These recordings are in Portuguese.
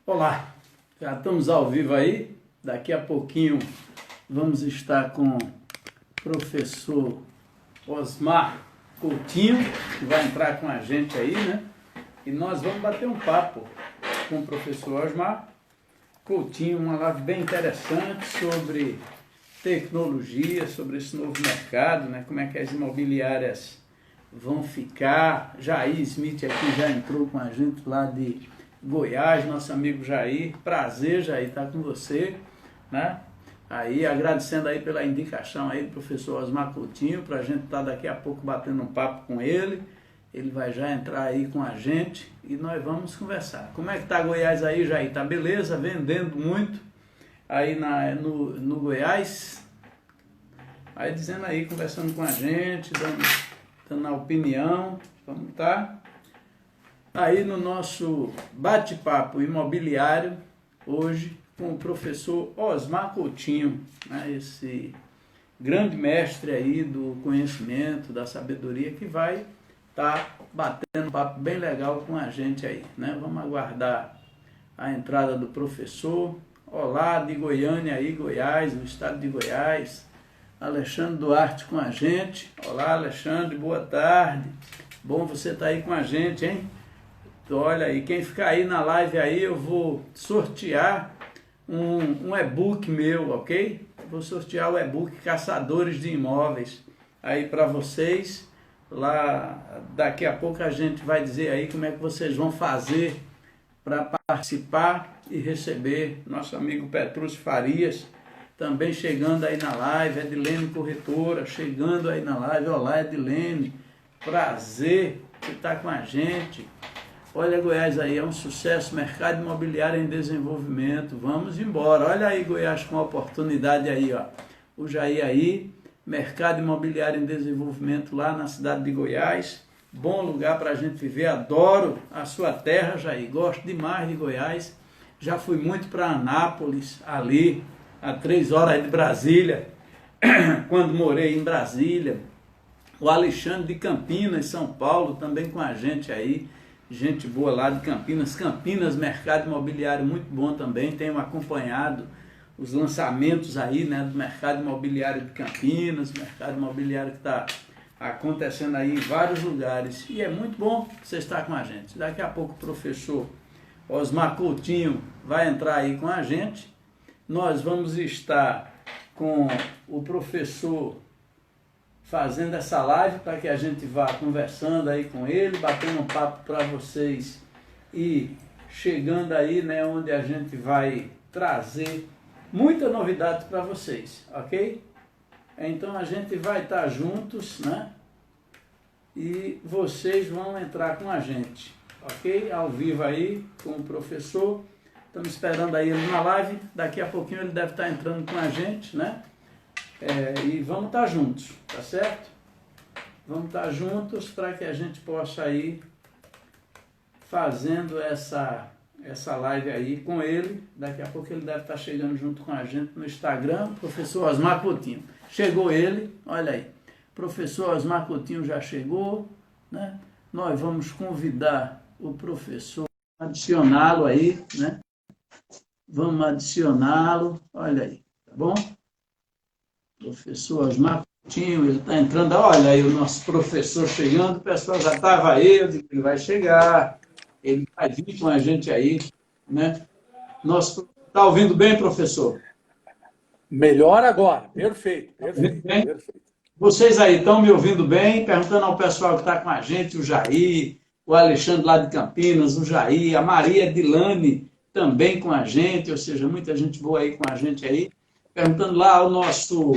Olá, já estamos ao vivo aí. Daqui a pouquinho vamos estar com o professor Osmar Coutinho, que vai entrar com a gente aí, né? E nós vamos bater um papo com o professor Osmar Coutinho, uma live bem interessante sobre tecnologia, sobre esse novo mercado, né? Como é que as imobiliárias vão ficar. Jair Smith aqui já entrou com a gente lá de Goiás, nosso amigo Jair. Prazer, Jair, estar com você, né? Aí, agradecendo aí pela indicação aí do professor Osmar Coutinho, para a gente estar daqui a pouco batendo um papo com ele. Ele vai já entrar aí com a gente e nós vamos conversar. Como é que tá Goiás aí, Jair? Tá beleza? Vendendo muito aí no Goiás? Aí dizendo aí, conversando com a gente, dando a opinião. Vamos estar aí no nosso bate-papo imobiliário hoje com o professor Osmar Coutinho, né? Esse grande mestre aí do conhecimento, da sabedoria, que vai estar batendo um papo bem legal com a gente aí, né? Vamos aguardar a entrada do professor. Olá, de Goiânia aí, Goiás, no estado de Goiás. Alexandre Duarte com a gente. Olá, Alexandre, boa tarde. Bom você estar aí com a gente, hein? Olha aí, quem ficar aí na live aí, eu vou sortear um e-book meu, ok? Vou sortear o e-book Caçadores de Imóveis aí para vocês. Lá, daqui a pouco a gente vai dizer aí como é que vocês vão fazer para participar e receber. Nosso amigo Petrúcio Farias também chegando aí na live. Edilene Corretora chegando aí na live. Olá, Edilene, prazer de estar com a gente. Olha, Goiás aí, é um sucesso, mercado imobiliário em desenvolvimento, vamos embora. Olha aí, Goiás com a oportunidade aí, ó. O Jair aí, mercado imobiliário em desenvolvimento lá na cidade de Goiás. Bom lugar para a gente viver, adoro a sua terra, Jair, gosto demais de Goiás. Já fui muito para Anápolis, ali, a 3 horas de Brasília, quando morei em Brasília. O Alexandre de Campinas, São Paulo, também com a gente aí. Gente boa lá de Campinas. Campinas, mercado imobiliário muito bom também. Tenho acompanhado os lançamentos aí, né, do mercado imobiliário de Campinas, mercado imobiliário que está acontecendo aí em vários lugares. E é muito bom você estar com a gente. Daqui a pouco o professor Osmar Coutinho vai entrar aí com a gente. Nós vamos estar com o professor fazendo essa live para que a gente vá conversando aí com ele, batendo um papo para vocês e chegando aí, né, onde a gente vai trazer muita novidade para vocês, ok? Então a gente vai estar juntos, né? E vocês vão entrar com a gente, ok? Ao vivo aí com o professor. Estamos esperando aí ele na live. Daqui a pouquinho ele deve estar entrando com a gente, né? E vamos estar juntos, tá certo? Vamos estar juntos para que a gente possa ir fazendo essa live aí com ele. Daqui a pouco ele deve estar chegando junto com a gente no Instagram, professor Osmar Coutinho. Chegou ele, olha aí. Professor Osmar Coutinho já chegou, né? Nós vamos convidar o professor a adicioná-lo aí, né? Vamos adicioná-lo, olha aí, tá bom? Professor Osmar Coutinho, ele está entrando, olha aí o nosso professor chegando, o pessoal já estava aí, eu digo, ele vai chegar, ele vai vir com a gente aí, né? Está ouvindo bem, professor? Melhor agora, perfeito, perfeito, Bem? perfeito. Vocês aí estão me ouvindo bem? Perguntando ao pessoal que está com a gente, o Jair, o Alexandre lá de Campinas, o Jair, a Maria Dilane também com a gente, ou seja, muita gente boa aí com a gente aí. Perguntando lá ao nosso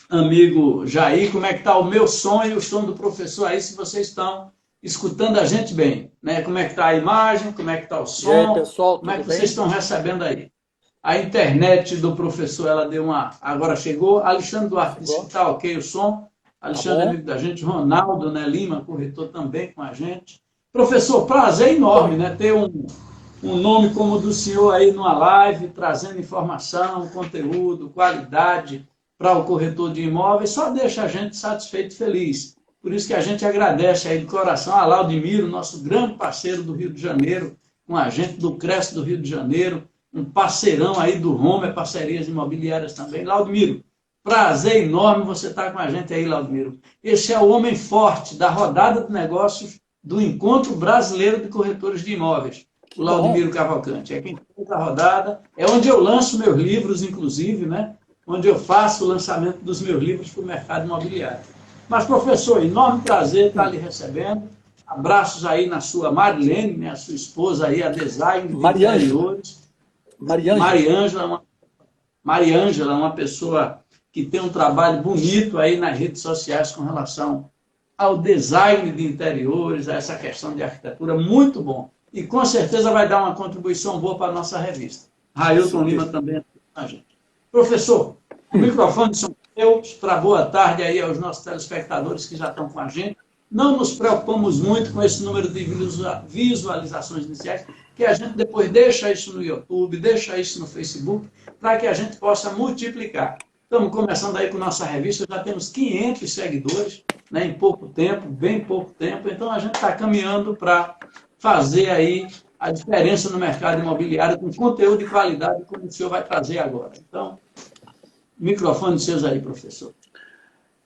amigo Jair, como é que está o meu som e o som do professor aí, se vocês estão escutando a gente bem, né? Como é que está a imagem, como é que está o som, e aí, pessoal, como é que tudo bem? vocês estão recebendo aí? A internet do professor, ela deu uma... Agora chegou. Alexandre Duarte disse que está ok o som. Alexandre, amigo da gente. Ronaldo, né, Lima, corretor também com a gente. Professor, prazer enorme, né? Ter um nome como o do senhor aí numa live, trazendo informação, conteúdo, qualidade para o corretor de imóveis, só deixa a gente satisfeito e feliz. Por isso que a gente agradece aí de coração a Laudimiro, nosso grande parceiro do Rio de Janeiro, com a gente do Cresce do Rio de Janeiro, um parceirão aí do Homer, parcerias imobiliárias também. Laudemiro, prazer enorme você estar com a gente aí, Laudemiro. Esse é o homem forte da rodada de negócios do Encontro Brasileiro de Corretores de Imóveis, o Laudemiro Cavalcante. É quem fez a rodada, é onde eu lanço meus livros, inclusive, né? Onde eu faço o lançamento dos meus livros para o mercado imobiliário. Mas, professor, enorme prazer estar lhe recebendo. Abraços aí na sua Marilene, né, a sua esposa aí, a design de interiores. Mariângela, uma pessoa que tem um trabalho bonito aí nas redes sociais com relação ao design de interiores, a essa questão de arquitetura, muito bom. E com certeza vai dar uma contribuição boa para a nossa revista. Railton Lima também é com a gente. Professor, o microfone são seus, para boa tarde aí aos nossos telespectadores que já estão com a gente. Não nos preocupamos muito com esse número de visualizações iniciais, que a gente depois deixa isso no YouTube, deixa isso no Facebook, para que a gente possa multiplicar. Estamos começando aí com nossa revista, já temos 500 seguidores, né, em pouco tempo, bem pouco tempo, então a gente está caminhando para fazer aí a diferença no mercado imobiliário com conteúdo de qualidade, como o senhor vai trazer agora. Então, microfone seus aí, professor.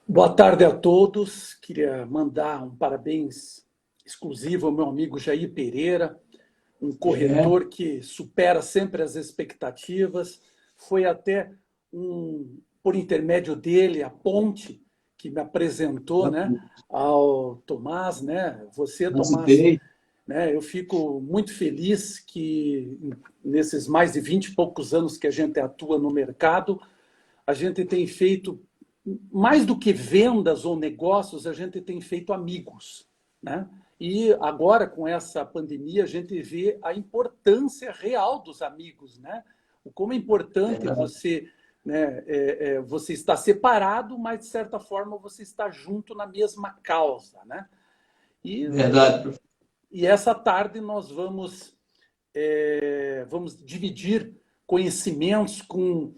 Boa tarde a todos. Queria mandar um parabéns exclusivo ao meu amigo Jair Pereira, um corretor que supera sempre as expectativas. Foi até por intermédio dele, a ponte que me apresentou, né, ao Tomás, né? Você, Tomás, né? Eu fico muito feliz que nesses mais de 20 e poucos anos que a gente atua no mercado, a gente tem feito, mais do que vendas ou negócios, a gente tem feito amigos, né? E agora, com essa pandemia, a gente vê a importância real dos amigos, né? Como é importante você, né, você estar separado, mas, de certa forma, você está junto na mesma causa, né? Verdade. E essa tarde nós vamos dividir conhecimentos com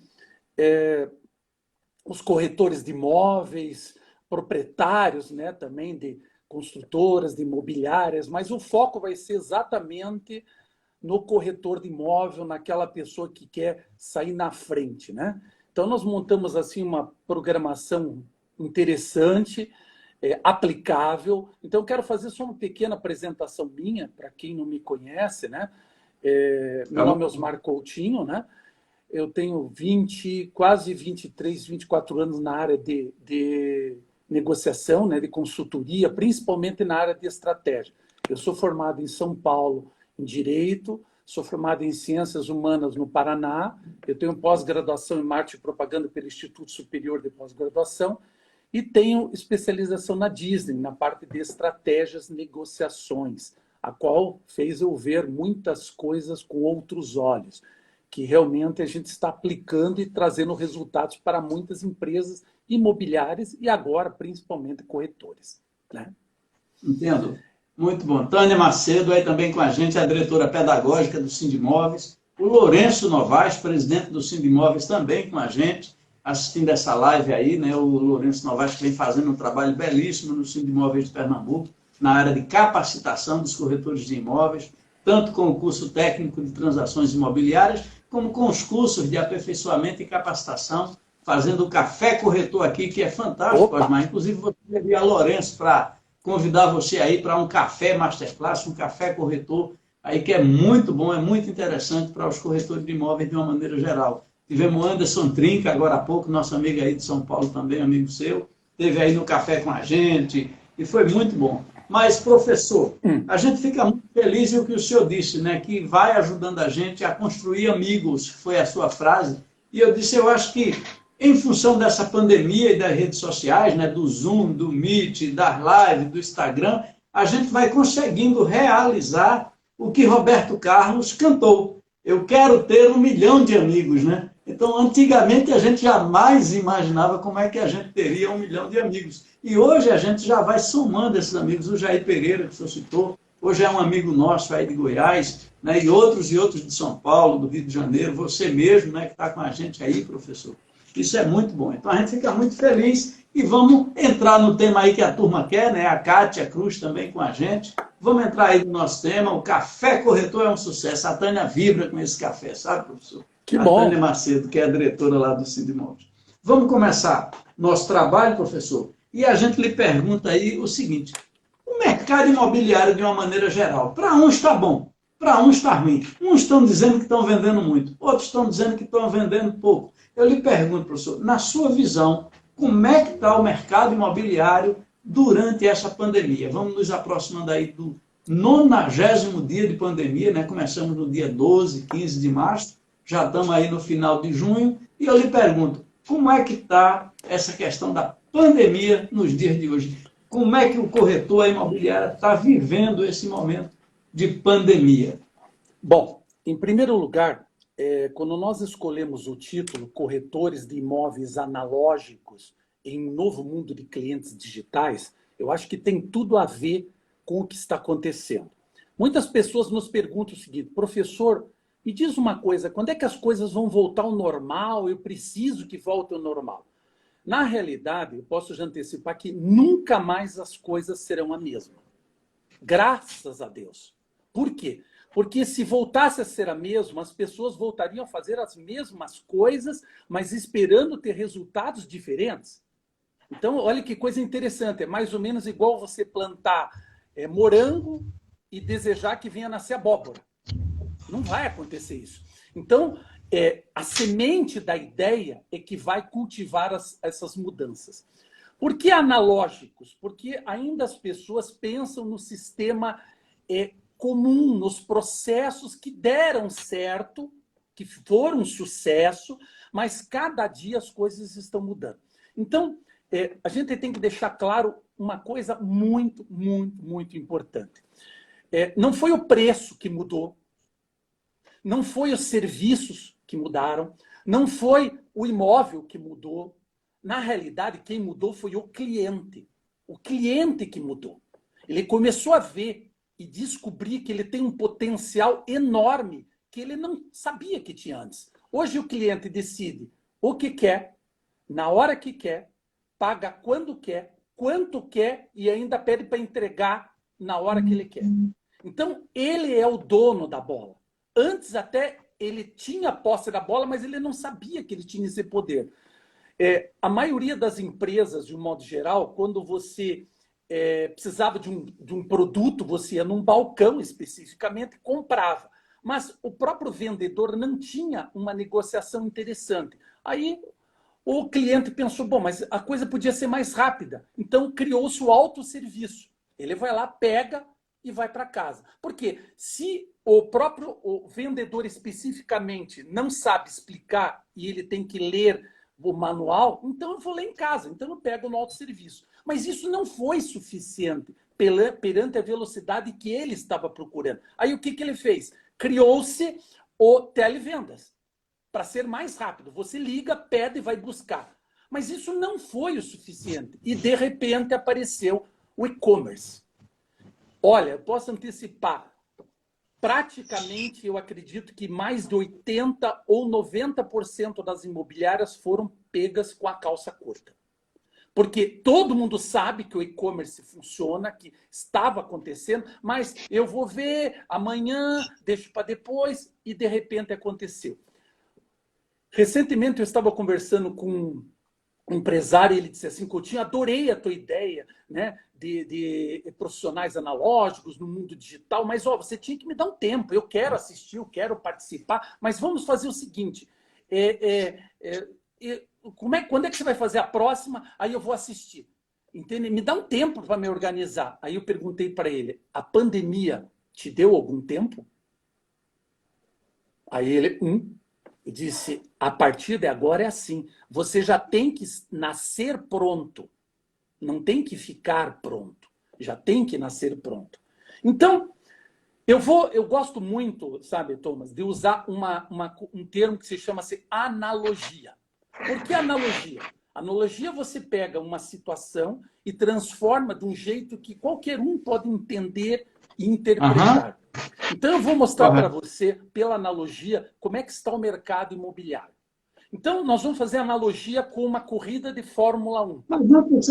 os corretores de imóveis, proprietários, né, também de construtoras, de imobiliárias, mas o foco vai ser exatamente no corretor de imóvel, naquela pessoa que quer sair na frente, né? Então, nós montamos assim uma programação interessante, aplicável. Então, eu quero fazer só uma pequena apresentação minha, para quem não me conhece, né? Meu nome é Osmar Coutinho, né? Eu tenho quase 23, 24 anos na área de negociação, né, de consultoria, principalmente na área de estratégia. Eu sou formado em São Paulo em Direito, sou formado em Ciências Humanas no Paraná, eu tenho pós-graduação em Marketing e Propaganda pelo Instituto Superior de Pós-Graduação e tenho especialização na Disney, na parte de estratégias, negociações, a qual fez eu ver muitas coisas com outros olhos, que realmente a gente está aplicando e trazendo resultados para muitas empresas imobiliárias e agora, principalmente, corretores, né? Entendo. Muito bom. Tânia Macedo aí também com a gente, a diretora pedagógica do Sindimóveis. O Lourenço Novaes, presidente do Sindimóveis, também com a gente, assistindo essa live aí, né? O Lourenço Novaes que vem fazendo um trabalho belíssimo no Sindimóveis de Pernambuco, na área de capacitação dos corretores de imóveis, tanto com o curso técnico de transações imobiliárias, como com os cursos de aperfeiçoamento e capacitação, fazendo o Café Corretor aqui, que é fantástico, Osmar. Inclusive, vou pedir a Lourenço para convidar você aí para um café masterclass, um café corretor, aí que é muito bom, é muito interessante para os corretores de imóveis de uma maneira geral. Tivemos o Anderson Trinca, agora há pouco, nosso amigo aí de São Paulo também, amigo seu, esteve aí no café com a gente, e foi muito bom. Mas, professor, a gente fica muito feliz em o que o senhor disse, né? Que vai ajudando a gente a construir amigos, foi a sua frase. E eu disse, eu acho que, em função dessa pandemia e das redes sociais, né? Do Zoom, do Meet, das lives, do Instagram, a gente vai conseguindo realizar o que Roberto Carlos cantou. Eu quero ter 1 milhão de amigos, né? Então, antigamente, a gente jamais imaginava como é que a gente teria 1 milhão de amigos. E hoje a gente já vai somando esses amigos. O Jair Pereira, que o senhor citou, hoje é um amigo nosso aí de Goiás, né? E outros de São Paulo, do Rio de Janeiro, você mesmo, né, que está com a gente aí, professor. Isso é muito bom. Então, a gente fica muito feliz e vamos entrar no tema aí que a turma quer, né? A Kátia Cruz também com a gente. Vamos entrar aí no nosso tema. O café corretor é um sucesso. A Tânia vibra com esse café, sabe, professor? Que A Tânia bom. Macedo, que é a diretora lá do Sindimóveis. Vamos começar nosso trabalho, professor, e a gente lhe pergunta aí o seguinte: o mercado imobiliário, de uma maneira geral, para uns está bom, para uns está ruim. Uns estão dizendo que estão vendendo muito, outros estão dizendo que estão vendendo pouco. Eu lhe pergunto, professor, na sua visão, como é que está o mercado imobiliário durante essa pandemia? Vamos nos aproximando aí do 90º dia de pandemia, né? Começamos no dia 12, 15 de março, já estamos aí no final de junho, e eu lhe pergunto, como é que está essa questão da pandemia nos dias de hoje? Como é que o corretor imobiliário está vivendo esse momento de pandemia? Bom, em primeiro lugar, quando nós escolhemos o título Corretores de Imóveis Analógicos em um Novo Mundo de Clientes Digitais, eu acho que tem tudo a ver com o que está acontecendo. Muitas pessoas nos perguntam o seguinte: professor, me diz uma coisa, quando é que as coisas vão voltar ao normal? Eu preciso que volte ao normal. Na realidade, eu posso já antecipar que nunca mais as coisas serão a mesma. Graças a Deus. Por quê? Porque se voltasse a ser a mesma, as pessoas voltariam a fazer as mesmas coisas, mas esperando ter resultados diferentes. Então, olha que coisa interessante. É mais ou menos igual você plantar morango e desejar que venha nascer abóbora. Não vai acontecer isso. Então, a semente da ideia é que vai cultivar essas mudanças. Por que analógicos? Porque ainda as pessoas pensam no sistema comum, nos processos que deram certo, que foram um sucesso, mas cada dia as coisas estão mudando. Então, a gente tem que deixar claro uma coisa muito, muito, muito importante. Não foi o preço que mudou, não foi os serviços que mudaram, não foi o imóvel que mudou. Na realidade, quem mudou foi o cliente. O cliente que mudou. Ele começou a ver e descobrir que ele tem um potencial enorme que ele não sabia que tinha antes. Hoje o cliente decide o que quer, na hora que quer, paga quando quer, quanto quer e ainda pede para entregar na hora que ele quer. Então, ele é o dono da bola. Antes até ele tinha posse da bola, mas ele não sabia que ele tinha esse poder. A maioria das empresas, de um modo geral, quando você precisava de um produto, você ia num balcão especificamente e comprava. Mas o próprio vendedor não tinha uma negociação interessante. Aí o cliente pensou, bom, mas a coisa podia ser mais rápida. Então criou-se o autosserviço. Ele vai lá, pega e vai para casa. Porque se o vendedor especificamente não sabe explicar e ele tem que ler o manual, então eu vou ler em casa, então eu pego no autosserviço. Mas isso não foi suficiente perante a velocidade que ele estava procurando. Aí o que ele fez? Criou-se o televendas, para ser mais rápido. Você liga, pede e vai buscar. Mas isso não foi o suficiente. E, de repente, apareceu o e-commerce. Olha, eu posso antecipar. Praticamente, eu acredito que mais de 80% ou 90% das imobiliárias foram pegas com a calça curta. Porque todo mundo sabe que o e-commerce funciona, que estava acontecendo, mas eu vou ver amanhã, deixo para depois, e de repente aconteceu. Recentemente eu estava conversando com um empresário e ele disse assim: Coutinho, adorei a tua ideia, né, de profissionais analógicos no mundo digital, mas você tinha que me dar um tempo, eu quero assistir, eu quero participar, mas vamos fazer o seguinte, quando é que você vai fazer a próxima? Aí eu vou assistir. Entende? Me dá um tempo para me organizar. Aí eu perguntei para ele: a pandemia te deu algum tempo? Aí ele, eu disse: a partir de agora é assim. Você já tem que nascer pronto. Não tem que ficar pronto. Já tem que nascer pronto. Então, eu gosto muito, sabe, Thomas, de usar um termo que se chama-se analogia. Por que analogia? Analogia, você pega uma situação e transforma de um jeito que qualquer um pode entender e interpretar. Então, eu vou mostrar para você, pela analogia, como é que está o mercado imobiliário. Então, nós vamos fazer analogia com uma corrida de Fórmula 1. Mas antes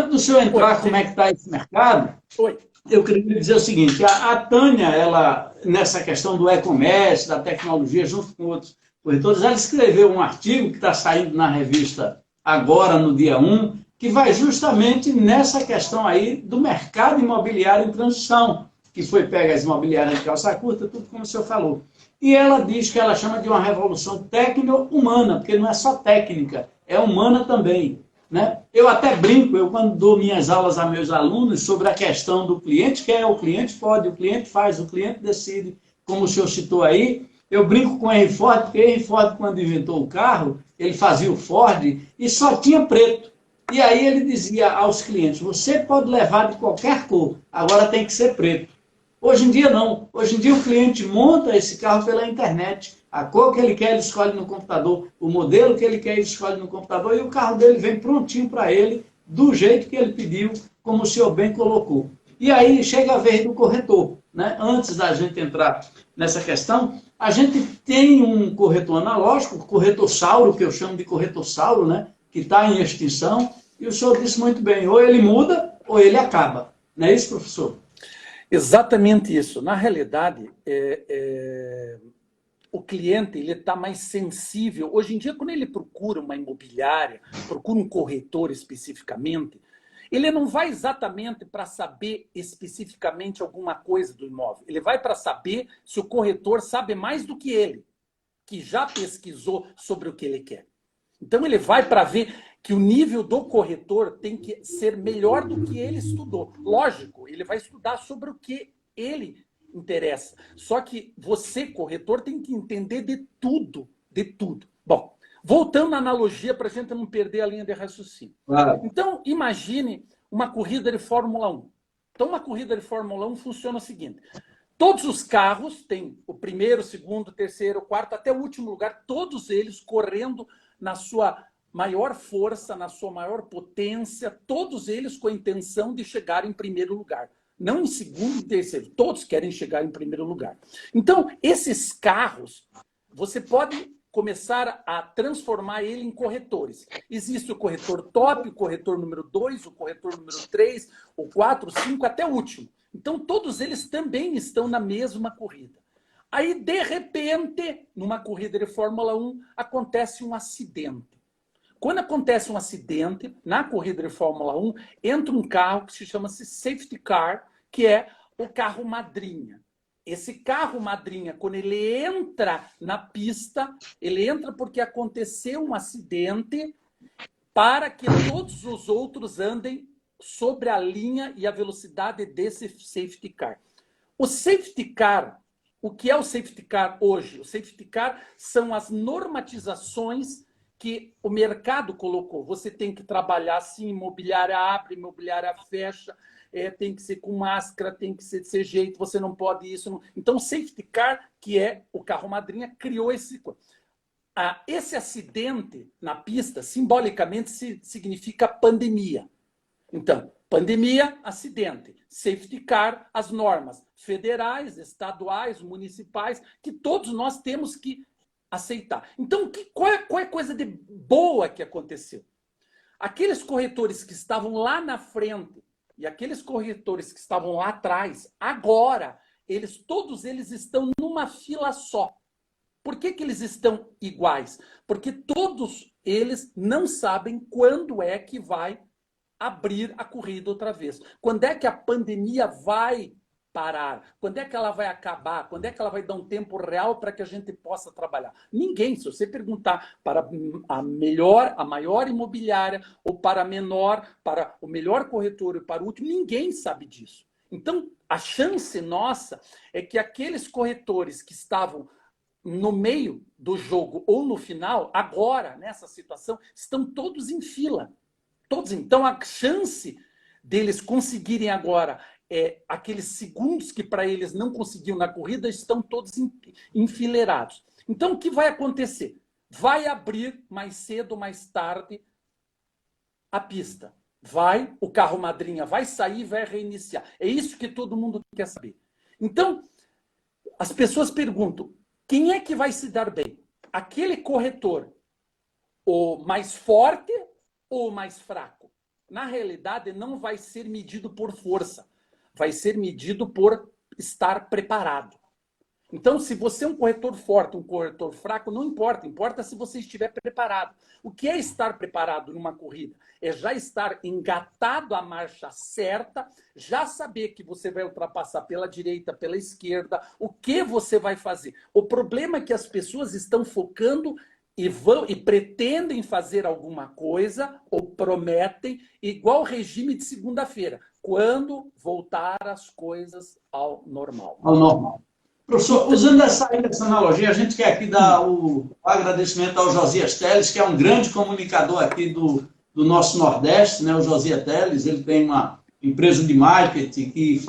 do senhor entrar, como é que está esse mercado, Oi. eu queria dizer o seguinte, a Tânia, ela, nessa questão do e-commerce, da tecnologia, junto com outros corretores, ela escreveu um artigo que está saindo na revista agora, no dia 1, que vai justamente nessa questão aí do mercado imobiliário em transição, que foi pega as imobiliárias de calça curta, tudo como o senhor falou. E ela diz que ela chama de uma revolução técnico-humana, porque não é só técnica, é humana também. Né? Eu até brinco, eu quando dou minhas aulas a meus alunos sobre a questão do cliente, que é o cliente pode, o cliente faz, o cliente decide, como o senhor citou aí, eu brinco com Henry Ford, porque Henry Ford, quando inventou o carro, ele fazia o Ford e só tinha preto. E aí ele dizia aos clientes, você pode levar de qualquer cor, agora tem que ser preto. Hoje em dia não. Hoje em dia o cliente monta esse carro pela internet. A cor que ele quer, ele escolhe no computador. O modelo que ele quer, ele escolhe no computador. E o carro dele vem prontinho para ele, do jeito que ele pediu, como o senhor bem colocou. E aí chega a vez do corretor. Né? Antes da gente entrar nessa questão, a gente tem um corretor analógico, o corretor-sauro, que eu chamo de corretor-sauro, né? Que está em extinção. E o senhor disse muito bem, ou ele muda, ou ele acaba. Não é isso, professor? Exatamente isso. Na realidade, o cliente ele está mais sensível. Hoje em dia, quando ele procura uma imobiliária, procura um corretor especificamente, ele não vai exatamente para saber especificamente alguma coisa do imóvel. Ele vai para saber se o corretor sabe mais do que ele, que já pesquisou sobre o que ele quer. Então, ele vai para ver que o nível do corretor tem que ser melhor do que ele estudou. Lógico, ele vai estudar sobre o que ele interessa. Só que você, corretor, tem que entender de tudo, de tudo. Bom, voltando à analogia para a gente não perder a linha de raciocínio. Claro. Então, imagine uma corrida de Fórmula 1. Então, uma corrida de Fórmula 1 funciona o seguinte. Todos os carros têm o primeiro, segundo, terceiro, quarto, até o último lugar, todos eles correndo na sua maior força, na sua maior potência, todos eles com a intenção de chegar em primeiro lugar. Não em segundo e terceiro, todos querem chegar em primeiro lugar. Então, esses carros, você pode começar a transformar ele em corretores. Existe o corretor top, o corretor número 2, o corretor número 3, o 4, o 5, até o último. Então, todos eles também estão na mesma corrida. Aí, de repente, numa corrida de Fórmula 1, acontece um acidente. Quando acontece um acidente, na corrida de Fórmula 1, entra um carro que se chama safety car, que é o carro madrinha. Esse carro madrinha, quando ele entra na pista, ele entra porque aconteceu um acidente para que todos os outros andem sobre a linha e a velocidade desse safety car. O safety car, o que é o safety car hoje? O safety car são as normatizações que o mercado colocou. Você tem que trabalhar assim, imobiliária abre, imobiliária fecha, tem que ser com máscara, tem que ser desse jeito, você não pode isso. Não... Então, o safety car, que é o carro madrinha, criou esse... Esse acidente na pista, simbolicamente, significa pandemia. Então, pandemia, acidente. Safety car, as normas federais, estaduais, municipais, que todos nós temos que aceitar. Então, qual é a coisa de boa que aconteceu? Aqueles corretores que estavam lá na frente e aqueles corretores que estavam lá atrás, agora, todos eles estão numa fila só. Por que eles estão iguais? Porque todos eles não sabem quando é que vai abrir a corrida outra vez. Quando é que a pandemia vai parar? Quando é que ela vai acabar? Quando é que ela vai dar um tempo real para que a gente possa trabalhar? Ninguém. Se você perguntar para a maior imobiliária, ou para a menor, para o melhor corretor e para o último, ninguém sabe disso. Então, a chance nossa é que aqueles corretores que estavam no meio do jogo ou no final, agora, nessa situação, estão todos em fila. Todos. Então, a chance deles conseguirem agora aqueles segundos que para eles não conseguiam na corrida estão todos enfileirados. Então, o que vai acontecer? Vai abrir mais cedo ou mais tarde a pista. O carro madrinha vai sair e vai reiniciar. É isso que todo mundo quer saber. Então, as pessoas perguntam, quem é que vai se dar bem? Aquele corretor o mais forte ou o mais fraco. Na realidade, não vai ser medido por força, vai ser medido por estar preparado. Então, se você é um corretor forte, um corretor fraco, não importa. Importa se você estiver preparado. O que é estar preparado numa corrida? É já estar engatado à marcha certa, já saber que você vai ultrapassar pela direita, pela esquerda, o que você vai fazer. O problema é que as pessoas estão focando e pretendem fazer alguma coisa, ou prometem, igual regime de segunda-feira, quando voltar as coisas ao normal. Ao normal. Professor, usando essa analogia, a gente quer aqui dar o agradecimento ao Josias Teles, que é um grande comunicador aqui do nosso Nordeste, né? O Josias Teles, ele tem uma empresa de marketing que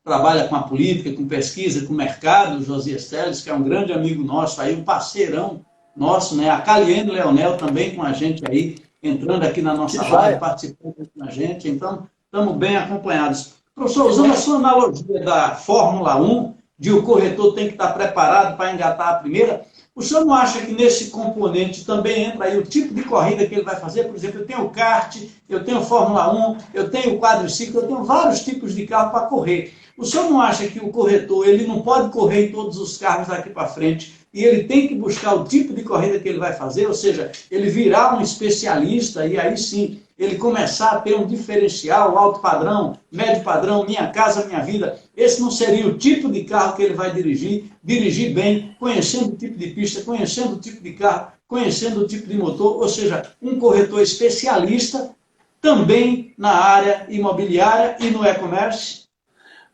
trabalha com a política, com pesquisa, com o mercado. O Josias Teles, que é um grande amigo nosso, aí, um parceirão nosso, né? A Caliene Leonel também com a gente aí, entrando aqui na nossa live, participando com a gente. Então, estamos bem acompanhados. Professor, usando a sua analogia da Fórmula 1, de o corretor tem que estar preparado para engatar a primeira, o senhor não acha que nesse componente também entra aí o tipo de corrida que ele vai fazer? Por exemplo, eu tenho kart, eu tenho Fórmula 1, eu tenho quadriciclo, eu tenho vários tipos de carro para correr. O senhor não acha que o corretor ele não pode correr em todos os carros daqui para frente e ele tem que buscar o tipo de corrida que ele vai fazer? Ou seja, ele virar um especialista e aí sim ele começar a ter um diferencial, alto padrão, médio padrão, minha casa, minha vida. Esse não seria o tipo de carro que ele vai dirigir bem, conhecendo o tipo de pista, conhecendo o tipo de carro, conhecendo o tipo de motor, ou seja, um corretor especialista também na área imobiliária e no e-commerce?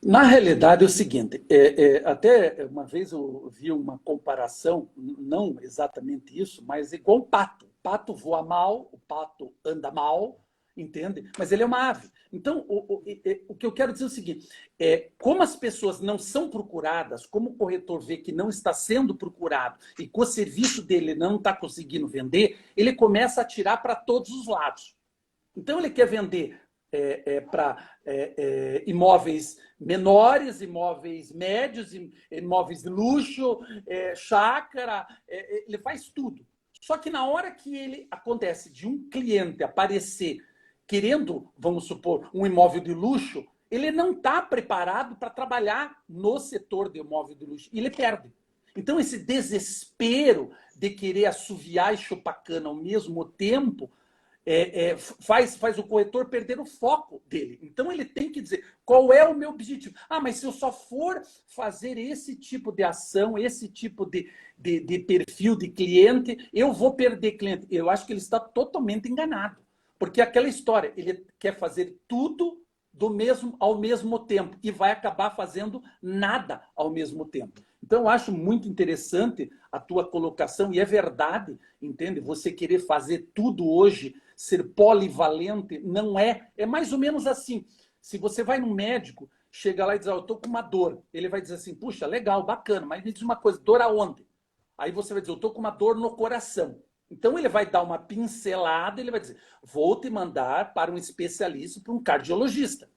Na realidade é o seguinte, até uma vez eu vi uma comparação, não exatamente isso, mas igual o pato. O pato voa mal, o pato anda mal, entende? Mas ele é uma ave. Então, o que eu quero dizer é o seguinte, como as pessoas não são procuradas, como o corretor vê que não está sendo procurado e que o serviço dele não está conseguindo vender, ele começa a atirar para todos os lados. Então, ele quer vender para imóveis menores, imóveis médios, imóveis de luxo, chácara, ele faz tudo. Só que na hora que ele acontece de um cliente aparecer querendo, vamos supor, um imóvel de luxo, ele não está preparado para trabalhar no setor de imóvel de luxo e ele perde. Então esse desespero de querer assoviar e chupar cana ao mesmo tempo faz o corretor perder o foco dele. Então ele tem que dizer qual é o meu objetivo. Ah, mas se eu só for fazer esse tipo de ação, esse tipo de perfil de cliente, eu vou perder cliente. Eu acho que ele está totalmente enganado. Porque aquela história, ele quer fazer tudo ao mesmo tempo e vai acabar fazendo nada ao mesmo tempo. Então, eu acho muito interessante a tua colocação, e é verdade, entende? Você querer fazer tudo hoje, ser polivalente, não é. É mais ou menos assim. Se você vai no médico, chega lá e diz, eu estou com uma dor. Ele vai dizer assim, puxa, legal, bacana, mas me diz uma coisa, dor aonde? Aí você vai dizer, eu estou com uma dor no coração. Então ele vai dar uma pincelada, ele vai dizer, vou te mandar para um especialista, para um cardiologista.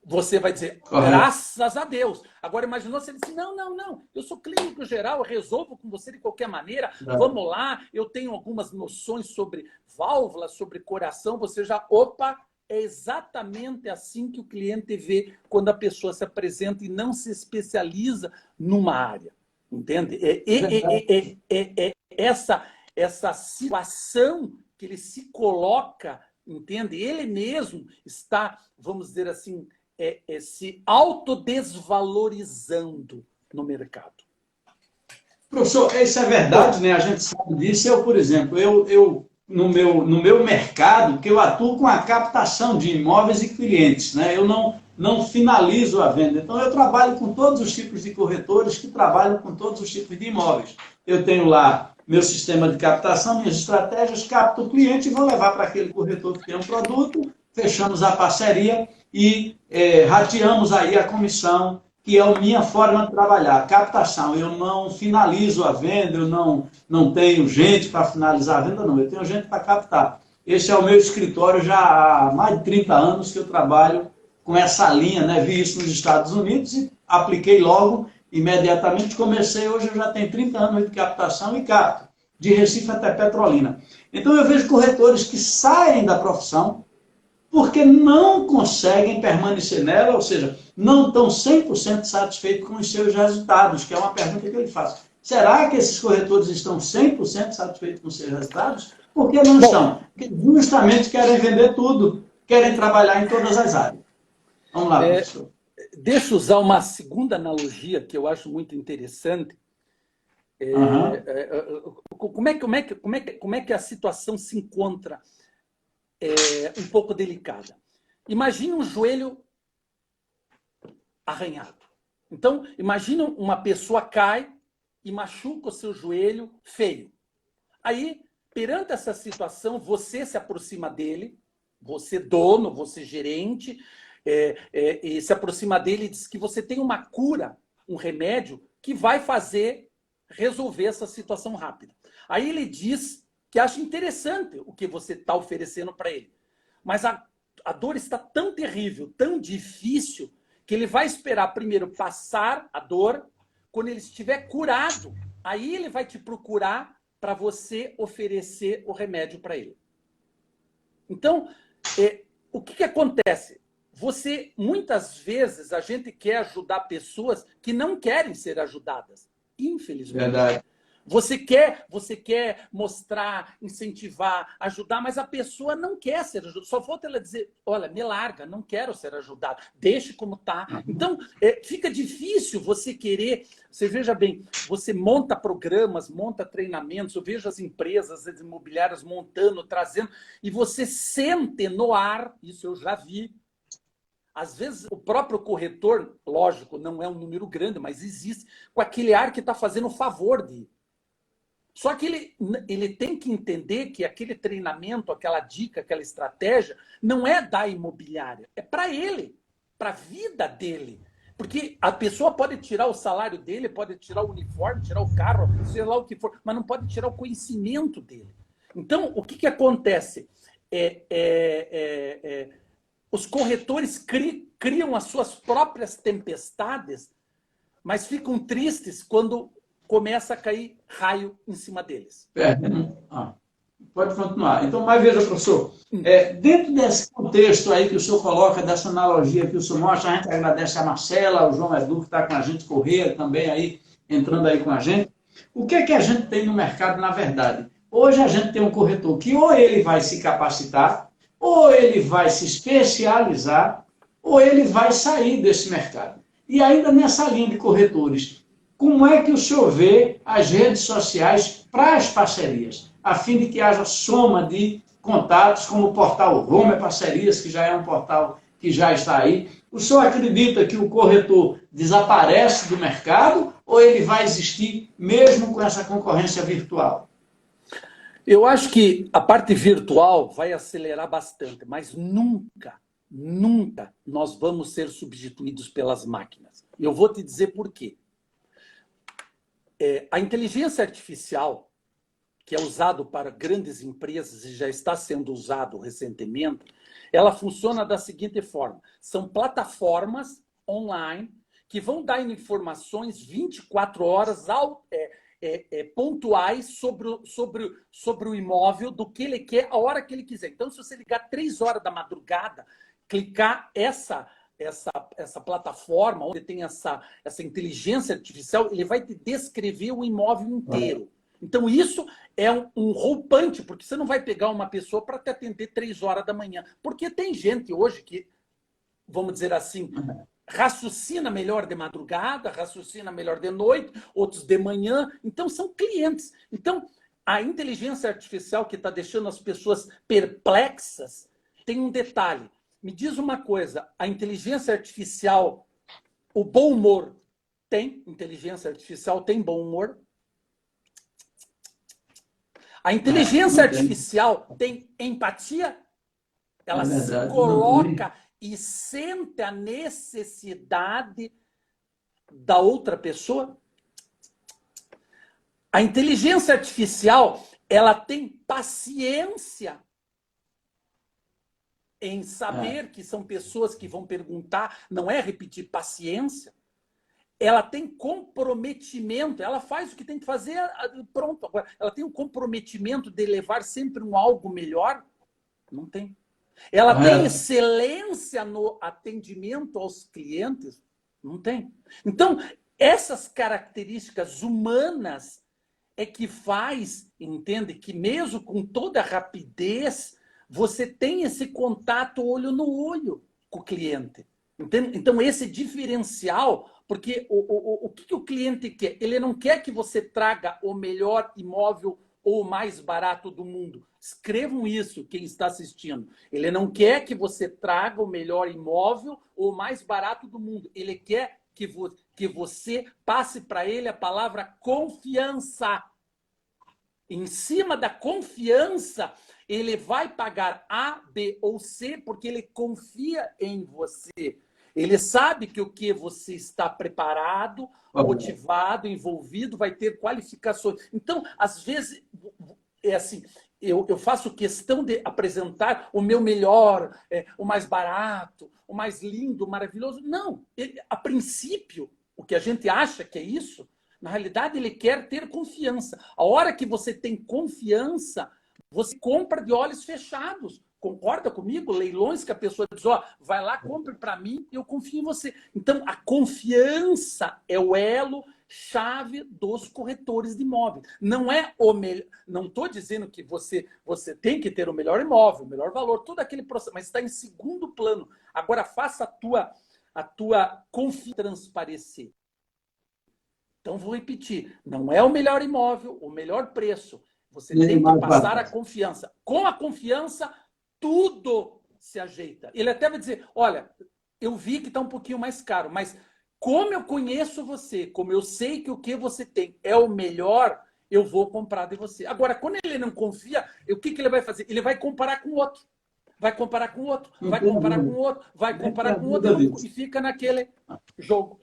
Você vai dizer, graças a Deus. Agora imaginou se ele disse, não, eu sou clínico geral, eu resolvo com você de qualquer maneira, vamos lá, eu tenho algumas noções sobre válvulas, sobre coração, você já, é exatamente assim que o cliente vê quando a pessoa se apresenta e não se especializa numa área, entende? Essa situação que ele se coloca, entende? Ele mesmo está, vamos dizer assim, se autodesvalorizando no mercado. Professor, isso é verdade, né? A gente sabe disso. Eu, por exemplo, no meu mercado, que eu atuo com a captação de imóveis e clientes, né? Eu não finalizo a venda. Então, eu trabalho com todos os tipos de corretores que trabalham com todos os tipos de imóveis. Eu tenho lá meu sistema de captação, minhas estratégias, capto o cliente e vou levar para aquele corretor que tem um produto, fechamos a parceria e rateamos aí a comissão, que é a minha forma de trabalhar. Captação, eu não finalizo a venda, eu não tenho gente para finalizar a venda, não. Eu tenho gente para captar. Esse é o meu escritório já há mais de 30 anos que eu trabalho com essa linha, né? Vi isso nos Estados Unidos e apliquei logo, imediatamente comecei. Hoje eu já tenho 30 anos de captação e capto de Recife até Petrolina. Então eu vejo corretores que saem da profissão porque não conseguem permanecer nela, ou seja, não estão 100% satisfeitos com os seus resultados, que é uma pergunta que eu lhe faço. Será que esses corretores estão 100% satisfeitos com os seus resultados? Por que não estão? Porque justamente querem vender tudo, querem trabalhar em todas as áreas. Vamos lá, professor. Deixa eu usar uma segunda analogia que eu acho muito interessante. Como é que a situação se encontra um pouco delicada? Imagine um joelho arranhado. Então, imagine uma pessoa cai e machuca o seu joelho feio. Aí, perante essa situação, você se aproxima dele, você dono, você gerente, e se aproxima dele e diz que você tem uma cura, um remédio que vai resolver essa situação rápida. Aí ele diz que acha interessante o que você está oferecendo para ele. Mas a dor está tão terrível, tão difícil, que ele vai esperar primeiro passar a dor. Quando ele estiver curado, aí ele vai te procurar para você oferecer o remédio para ele. Então, o que acontece? Muitas vezes, a gente quer ajudar pessoas que não querem ser ajudadas. Infelizmente. Verdade. Você quer mostrar, incentivar, ajudar, mas a pessoa não quer ser ajudada. Só falta ela dizer, olha, me larga, não quero ser ajudado, deixe como está. Então, fica difícil você querer... Você veja bem, você monta programas, monta treinamentos, eu vejo as empresas, as imobiliárias montando, trazendo, e você sente no ar, isso eu já vi. Às vezes, o próprio corretor, lógico, não é um número grande, mas existe, com aquele ar que está fazendo o favor de ir. Só que ele tem que entender que aquele treinamento, aquela dica, aquela estratégia, não é da imobiliária, é para ele, para a vida dele. Porque a pessoa pode tirar o salário dele, pode tirar o uniforme, tirar o carro, sei lá o que for, mas não pode tirar o conhecimento dele. Então, o que acontece? Os corretores criam as suas próprias tempestades, mas ficam tristes quando começa a cair raio em cima deles. Pode continuar. Então, mas veja, professor, dentro desse contexto aí que o senhor coloca, dessa analogia que o senhor mostra, a gente agradece a Marcela, ao João Edu, que está com a gente, Corrêa também aí, entrando aí com a gente. O que é que a gente tem no mercado, na verdade? Hoje a gente tem um corretor que ou ele vai se capacitar, ou ele vai se especializar, ou ele vai sair desse mercado. E ainda nessa linha de corretores, como é que o senhor vê as redes sociais para as parcerias, a fim de que haja soma de contatos, como o portal Roma Parcerias, que já é um portal que já está aí? O senhor acredita que o corretor desaparece do mercado ou ele vai existir mesmo com essa concorrência virtual? Eu acho que a parte virtual vai acelerar bastante, mas nunca nós vamos ser substituídos pelas máquinas. Eu vou te dizer por quê. A inteligência artificial, que é usado para grandes empresas e já está sendo usado recentemente, ela funciona da seguinte forma. São plataformas online que vão dar informações 24 horas pontuais sobre o imóvel, do que ele quer, a hora que ele quiser. Então, se você ligar 3 horas da madrugada, clicar essa plataforma, onde tem essa inteligência artificial, ele vai te descrever o imóvel inteiro. Então, isso é um roupante, porque você não vai pegar uma pessoa para te atender 3 horas da manhã. Porque tem gente hoje que, vamos dizer assim, raciocina melhor de madrugada, raciocina melhor de noite, outros de manhã. Então, são clientes. Então, a inteligência artificial que está deixando as pessoas perplexas tem um detalhe. Me diz uma coisa, a inteligência artificial, o bom humor, tem? Inteligência artificial tem bom humor? A inteligência artificial tem empatia? Ela se coloca e sente a necessidade da outra pessoa? A inteligência artificial, ela tem paciência em saber que são pessoas que vão perguntar, não é repetir paciência. ela tem comprometimento, ela faz o que tem que fazer, pronto. Agora, ela tem um comprometimento de levar sempre um algo melhor? Não tem. Ela tem excelência no atendimento aos clientes? Não tem. Então, essas características humanas é que faz, entende, que mesmo com toda a rapidez, você tem esse contato olho no olho com o cliente. Entende? Então, esse diferencial, porque o que o cliente quer? Ele não quer que você traga o melhor imóvel ou o mais barato do mundo. Escrevam isso, quem está assistindo. Ele não quer que você traga o melhor imóvel ou o mais barato do mundo. Ele quer que você passe para ele a palavra confiança. Em cima da confiança, ele vai pagar A, B ou C porque ele confia em você. Ele sabe que o que você está preparado, motivado, envolvido, vai ter qualificações. Então, às vezes, é assim, eu faço questão de apresentar o meu melhor, o mais barato, o mais lindo, maravilhoso. Não, a princípio, o que a gente acha que é isso, na realidade, ele quer ter confiança. A hora que você tem confiança, você compra de olhos fechados. Concorda comigo? Leilões que a pessoa diz, ó, vai lá, compre para mim, eu confio em você. Então, a confiança é o elo chave dos corretores de imóveis. Não é o melhor. Não estou dizendo que você tem que ter o melhor imóvel, o melhor valor, todo aquele processo, mas está em segundo plano. Agora, faça a tua confiança transparecer. Então, vou repetir, não é o melhor imóvel, o melhor preço. Você tem que passar a confiança. Com a confiança, tudo se ajeita. Ele até vai dizer, olha, eu vi que está um pouquinho mais caro, mas como eu conheço você, como eu sei que o que você tem é o melhor, eu vou comprar de você. Agora, quando ele não confia, o que ele vai fazer? Ele vai comparar com o outro. Vai comparar com o outro, vai comparar com o outro, vai comparar com o outro e fica naquele jogo.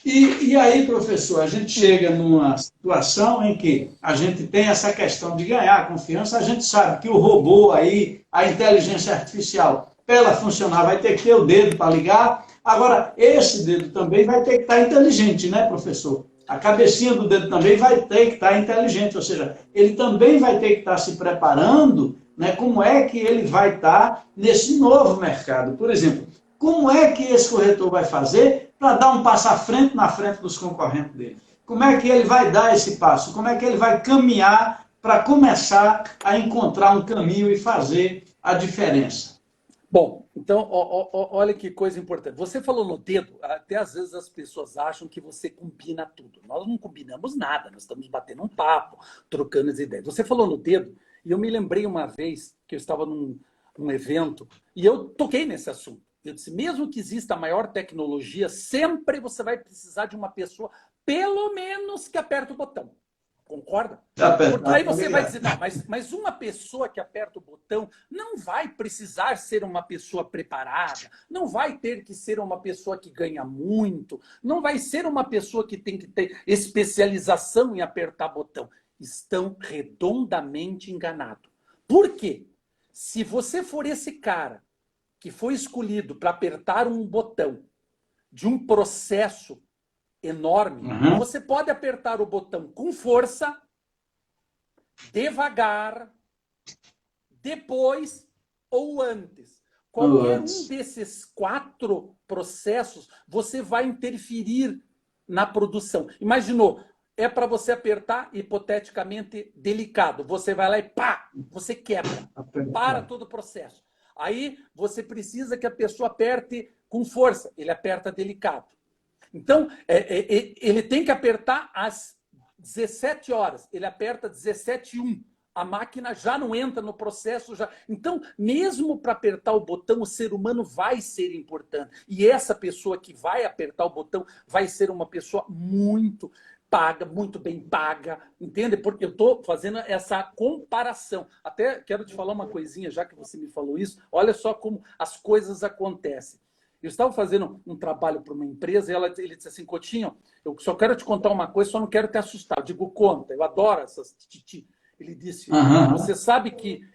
E aí, professor, a gente chega numa situação em que a gente tem essa questão de ganhar confiança, a gente sabe que o robô aí, a inteligência artificial, para ela funcionar, vai ter que ter o dedo para ligar. Agora, esse dedo também vai ter que estar inteligente, né, professor? A cabecinha do dedo também vai ter que estar inteligente, ou seja, ele também vai ter que estar se preparando, né, como é que ele vai estar nesse novo mercado. Por exemplo, como é que esse corretor vai fazer para dar um passo à frente na frente dos concorrentes dele? Como é que ele vai dar esse passo? Como é que ele vai caminhar para começar a encontrar um caminho e fazer a diferença? Bom, então, olha que coisa importante. Você falou no dedo, até às vezes as pessoas acham que você combina tudo. Nós não combinamos nada, nós estamos batendo um papo, trocando as ideias. Você falou no dedo, e eu me lembrei uma vez que eu estava num evento e eu toquei nesse assunto. Eu disse, mesmo que exista a maior tecnologia, sempre você vai precisar de uma pessoa, pelo menos, que aperta o botão. Concorda? Porque aí você vai dizer, não, mas uma pessoa que aperta o botão não vai precisar ser uma pessoa preparada, não vai ter que ser uma pessoa que ganha muito, não vai ser uma pessoa que tem que ter especialização em apertar botão. Estão redondamente enganados. Por quê? Se você for esse cara que foi escolhido para apertar um botão de um processo enorme, você pode apertar o botão com força, devagar, depois ou antes. Qualquer um desses 4 processos, você vai interferir na produção. Imaginou, é para você apertar, hipoteticamente, delicado. Você vai lá e pá, você quebra. Para todo o processo. Aí você precisa que a pessoa aperte com força. Ele aperta delicado. Então, ele tem que apertar às 17 horas. Ele aperta 17h01. A máquina já não entra no processo. Então, mesmo para apertar o botão, o ser humano vai ser importante. E essa pessoa que vai apertar o botão vai ser uma pessoa muito paga, muito bem paga, entende? Porque eu estou fazendo essa comparação. Até quero te falar uma coisinha, já que você me falou isso. Olha só como as coisas acontecem. Eu estava fazendo um trabalho para uma empresa e ele disse assim, Coutinho, eu só quero te contar uma coisa, só não quero te assustar. Eu digo, conta, eu adoro essas tititi. Ele disse, você sabe que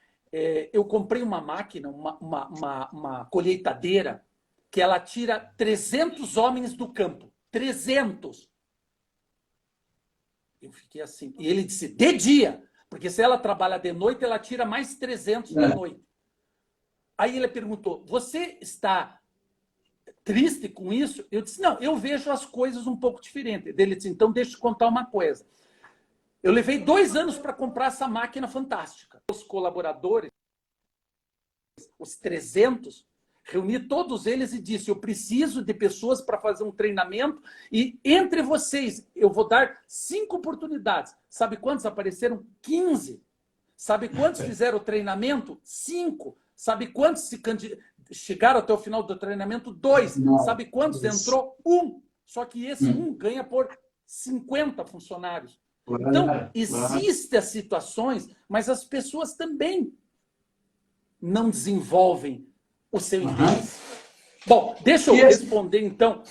eu comprei uma máquina, uma colheitadeira, que ela tira 300 homens do campo. 300. Eu fiquei assim. E ele disse, de dia. Porque se ela trabalha de noite, ela tira mais 300 de noite. Aí ele perguntou, você está triste com isso? Eu disse, não, eu vejo as coisas um pouco diferente. Ele disse, então deixa eu contar uma coisa. Eu levei 2 anos para comprar essa máquina fantástica. Os colaboradores, os 300, reuni todos eles e disse, eu preciso de pessoas para fazer um treinamento e entre vocês eu vou dar 5 oportunidades. Sabe quantos apareceram? 15. Sabe quantos fizeram o treinamento? 5. Sabe quantos chegaram até o final do treinamento? 2. Sabe quantos entrou? 1. Só que esse 1 ganha por 50 funcionários. Então, existem as situações, mas as pessoas também não desenvolvem o seu interesse. Bom, deixa eu responder, então,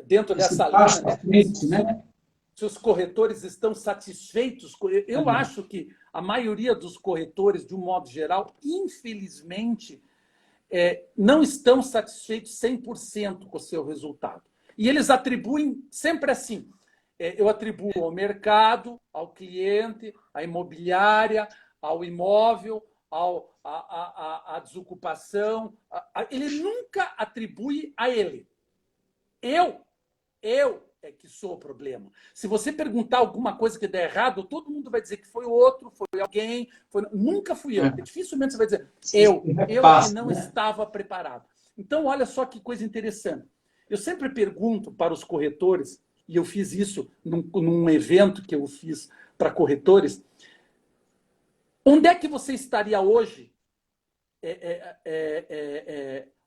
dentro dessa linha, né? Se os corretores estão satisfeitos. Eu acho que a maioria dos corretores, de um modo geral, infelizmente, não estão satisfeitos 100% com o seu resultado. E eles atribuem sempre assim. Eu atribuo ao mercado, ao cliente, à imobiliária, ao imóvel, à desocupação. Ele nunca atribui a ele. Eu é que sou o problema. Se você perguntar alguma coisa que der errado, todo mundo vai dizer que foi outro, foi alguém, nunca fui eu. Dificilmente você vai dizer eu que não estava preparado. Então, olha só que coisa interessante. Eu sempre pergunto para os corretores, e eu fiz isso num evento que eu fiz para corretores, onde é que você estaria hoje?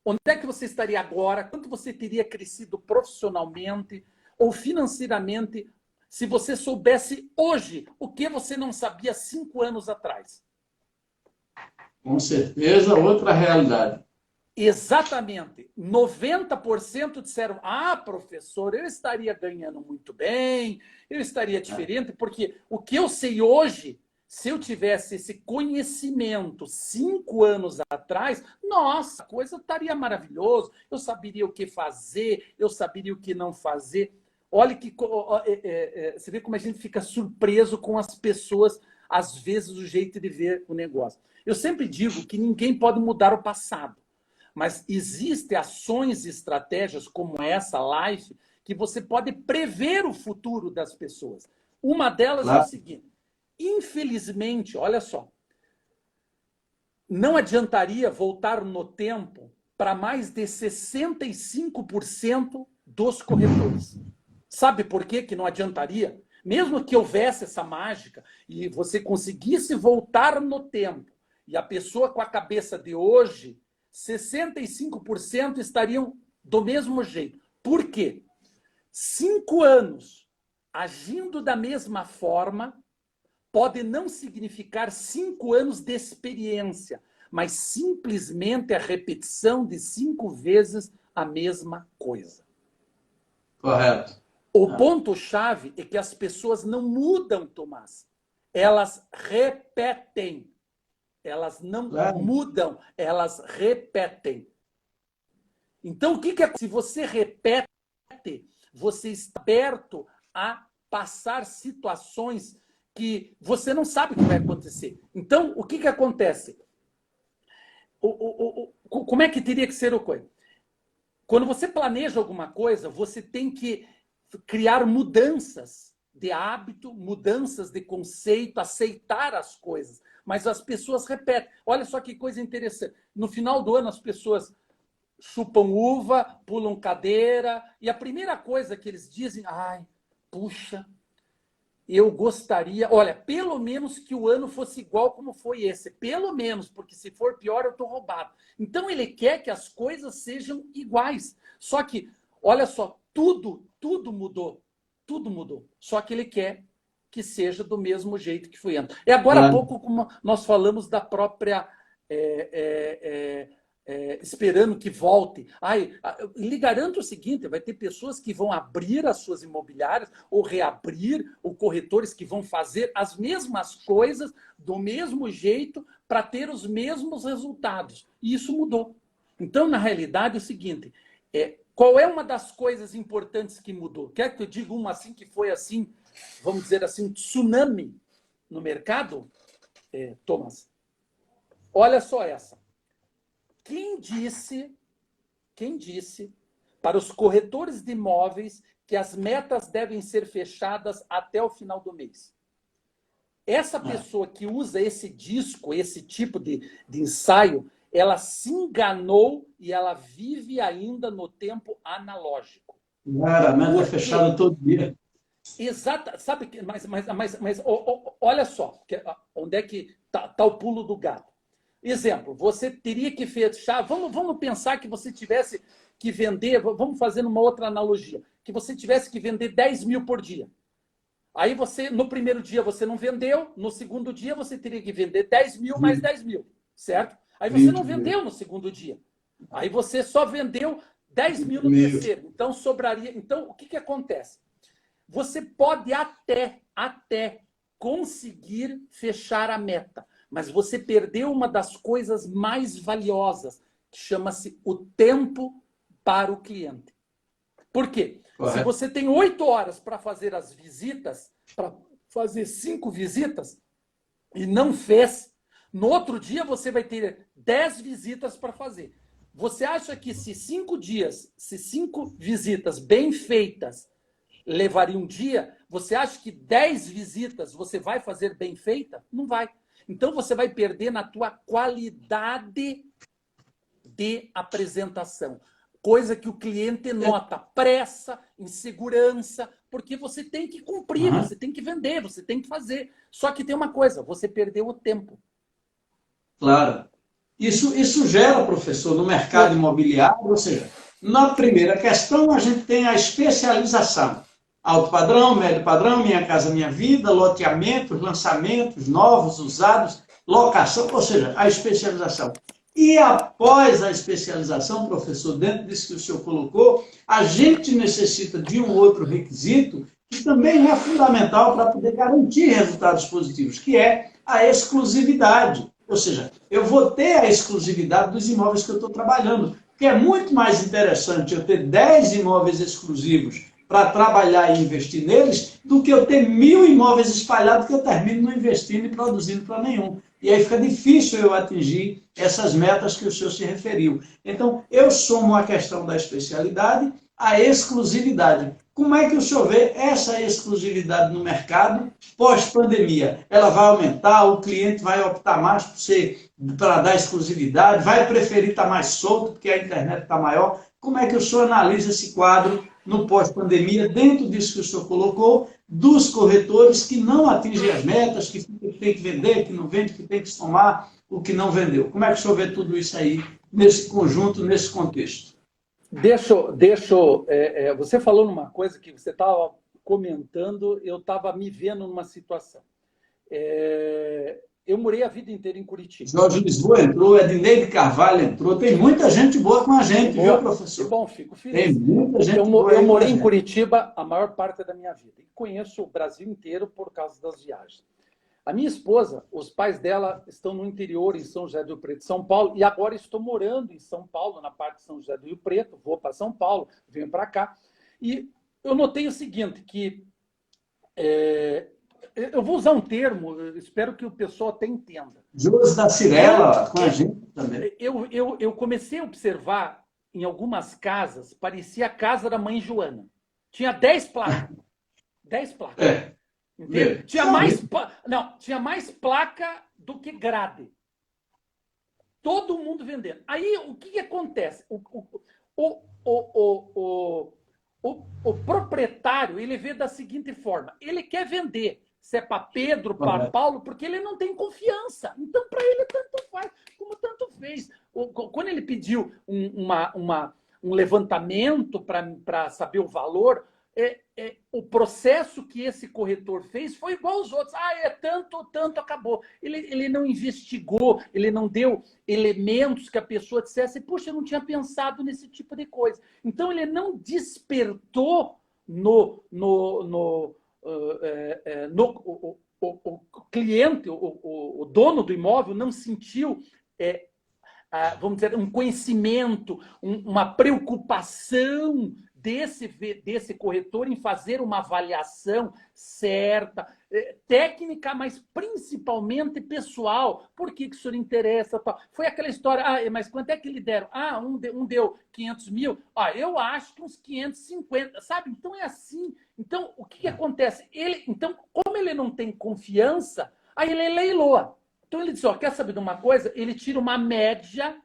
Onde é que você estaria agora? Quanto você teria crescido profissionalmente ou financeiramente se você soubesse hoje o que você não sabia 5 anos atrás? Com certeza, outra realidade. Exatamente. 90% disseram, professor, eu estaria ganhando muito bem, eu estaria diferente, porque o que eu sei hoje, se eu tivesse esse conhecimento 5 anos atrás, nossa, a coisa estaria maravilhosa, eu saberia o que fazer, eu saberia o que não fazer. Olha que você vê como a gente fica surpreso com as pessoas, às vezes, o jeito de ver o negócio. Eu sempre digo que ninguém pode mudar o passado. Mas existem ações e estratégias como essa live que você pode prever o futuro das pessoas. Uma delas é o seguinte, infelizmente, olha só, não adiantaria voltar no tempo para mais de 65% dos corretores. Sabe por quê que não adiantaria? Mesmo que houvesse essa mágica e você conseguisse voltar no tempo e a pessoa com a cabeça de hoje, 65% estariam do mesmo jeito. Por quê? 5 anos agindo da mesma forma pode não significar 5 anos de experiência, mas simplesmente a repetição de 5 vezes a mesma coisa. Correto. O ponto-chave é que as pessoas não mudam, Tomás. Elas repetem. Elas não mudam, elas repetem. Então, o que é? Se você repete, você está aberto a passar situações que você não sabe o que vai acontecer. Então, o que acontece? Como é que teria que ser o coisa? Quando você planeja alguma coisa, você tem que criar mudanças de hábito, mudanças de conceito, aceitar as coisas. Mas as pessoas repetem. Olha só que coisa interessante. No final do ano, as pessoas chupam uva, pulam cadeira, e a primeira coisa que eles dizem, puxa, eu gostaria, olha, pelo menos que o ano fosse igual como foi esse, pelo menos, porque se for pior eu estou roubado. Então ele quer que as coisas sejam iguais. Só que, olha só, tudo mudou. Tudo mudou. Só que ele quer que seja do mesmo jeito que foi antes. Agora há pouco, como nós falamos da própria... esperando que volte. Lhe garanto o seguinte, vai ter pessoas que vão abrir as suas imobiliárias ou reabrir, ou corretores que vão fazer as mesmas coisas do mesmo jeito para ter os mesmos resultados. E isso mudou. Então, na realidade, é o seguinte, Qual é uma das coisas importantes que mudou? Quer que eu diga uma assim que foi assim, vamos dizer assim, um tsunami no mercado? Thomas, olha só essa. Quem disse para os corretores de imóveis que as metas devem ser fechadas até o final do mês? Essa pessoa que usa esse disco, esse tipo de ensaio, ela se enganou e ela vive ainda no tempo analógico. Cara, a meta é fechada todo dia. Exato, sabe? Mas olha só, onde é que tá o pulo do gato? Exemplo, você teria que fechar. Vamos pensar que você tivesse que vender. Vamos fazer uma outra analogia. Que você tivesse que vender 10 mil por dia. Aí você, no primeiro dia, você não vendeu. No segundo dia, você teria que vender 10 mil mais 10 mil. Certo? Aí você não vendeu no segundo dia. Aí você só vendeu 10 mil no terceiro. Então sobraria. Então, o que acontece? Você pode até conseguir fechar a meta, mas você perdeu uma das coisas mais valiosas, que chama-se o tempo para o cliente. Por quê? Correto. Se você tem 8 horas para fazer as visitas, para fazer 5 visitas, e não fez, no outro dia você vai ter 10 visitas para fazer. Você acha que se 5 visitas bem feitas levaria um dia, você acha que 10 visitas você vai fazer bem feita? Não vai. Então você vai perder na tua qualidade de apresentação. Coisa que o cliente nota, pressa, insegurança, porque você tem que cumprir, você tem que vender, você tem que fazer. Só que tem uma coisa, você perdeu o tempo. Claro. Isso gera, professor, no mercado imobiliário, ou seja, na primeira questão a gente tem a especialização. Alto padrão, médio padrão, Minha Casa Minha Vida, loteamentos, lançamentos, novos, usados, locação, ou seja, a especialização. E após a especialização, professor, dentro disso que o senhor colocou, a gente necessita de um outro requisito que também é fundamental para poder garantir resultados positivos, que é a exclusividade. Ou seja, eu vou ter a exclusividade dos imóveis que eu estou trabalhando, porque é muito mais interessante eu ter 10 imóveis exclusivos para trabalhar e investir neles, do que eu ter 1000 imóveis espalhados que eu termino não investindo e produzindo para nenhum. E aí fica difícil eu atingir essas metas que o senhor se referiu. Então, eu somo a questão da especialidade à exclusividade. Como é que o senhor vê essa exclusividade no mercado pós-pandemia? Ela vai aumentar, o cliente vai optar mais para dar exclusividade, vai preferir estar mais solto porque a internet está maior? Como é que o senhor analisa esse quadro no pós-pandemia, dentro disso que o senhor colocou, dos corretores que não atingem as metas, que tem que vender, que não vende, que tem que somar o que não vendeu? Como é que o senhor vê tudo isso aí, nesse conjunto, nesse contexto? Você falou numa coisa que você estava comentando, eu estava me vendo numa situação. Eu morei a vida inteira em Curitiba. Jorge Lisboa entrou, Edneide Carvalho entrou, tem muita gente boa com a gente, viu, professor? Que bom, fico feliz. Tem muita gente eu boa. Eu morei em Curitiba a maior parte da minha vida e conheço o Brasil inteiro por causa das viagens. A minha esposa, os pais dela estão no interior, em São José do Rio Preto, São Paulo, e agora estou morando em São Paulo, na parte de São José do Rio Preto, vou para São Paulo, venho para cá. E eu notei o seguinte, que eu vou usar um termo, espero que o pessoal até entenda. Júlio da Cirela, com a gente também. Eu comecei a observar, em algumas casas, parecia a casa da mãe Joana. Tinha 10 placas. 10 placas. Tinha mais placa do que grade. Todo mundo vendendo. Aí, o que acontece? O proprietário, ele vê da seguinte forma. Ele quer vender. Se é para Pedro, para Paulo, porque ele não tem confiança. Então, para ele, tanto faz, como tanto fez. Quando ele pediu um levantamento para saber o valor, o processo que esse corretor fez foi igual aos outros. É tanto, acabou. Ele não investigou, ele não deu elementos que a pessoa dissesse, puxa, eu não tinha pensado nesse tipo de coisa. Então, ele não despertou o cliente, o dono do imóvel, não sentiu vamos dizer, um conhecimento, uma preocupação desse corretor em fazer uma avaliação certa, técnica, mas principalmente pessoal. Por que o senhor interessa? Tal? Foi aquela história, mas quanto é que lhe deram? Um deu 500 mil, eu acho que uns 550, sabe? Então é assim. Então, o que acontece? Então, como ele não tem confiança, aí ele leiloa. Então ele diz, quer saber de uma coisa? Ele tira uma média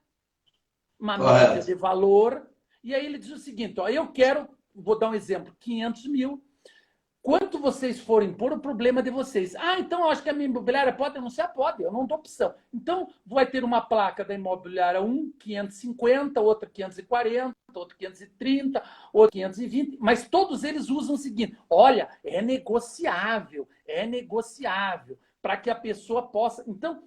de valor, e aí ele diz o seguinte, eu quero, vou dar um exemplo, 500 mil, quanto vocês forem pôr, o problema de vocês. Então eu acho que a minha imobiliária pode anunciar? Pode, eu não dou opção. Então vai ter uma placa da imobiliária 550, outra 540, outra 530, outra 520, mas todos eles usam o seguinte, olha, é negociável, para que a pessoa possa... Então,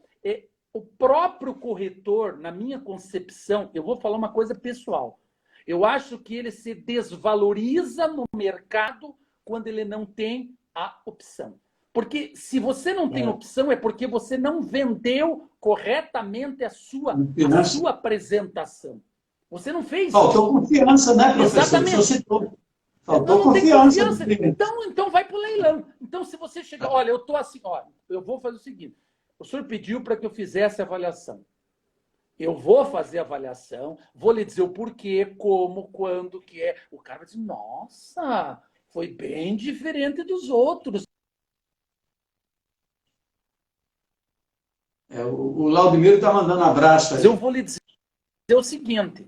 o próprio corretor, na minha concepção, eu vou falar uma coisa pessoal, eu acho que ele se desvaloriza no mercado quando ele não tem a opção. Porque se você não tem opção, é porque você não vendeu corretamente a sua apresentação. Você não fez Faltou confiança, né, professor? Exatamente. Faltou confiança. Então vai para o leilão. Então, se você chegar, olha, eu estou assim, eu vou fazer o seguinte, o senhor pediu para que eu fizesse a avaliação. Eu vou fazer a avaliação, vou lhe dizer o porquê, como, quando, que é. O cara vai dizer, nossa, foi bem diferente dos outros. O Laudemiro está mandando abraço aí. Eu vou lhe dizer o seguinte.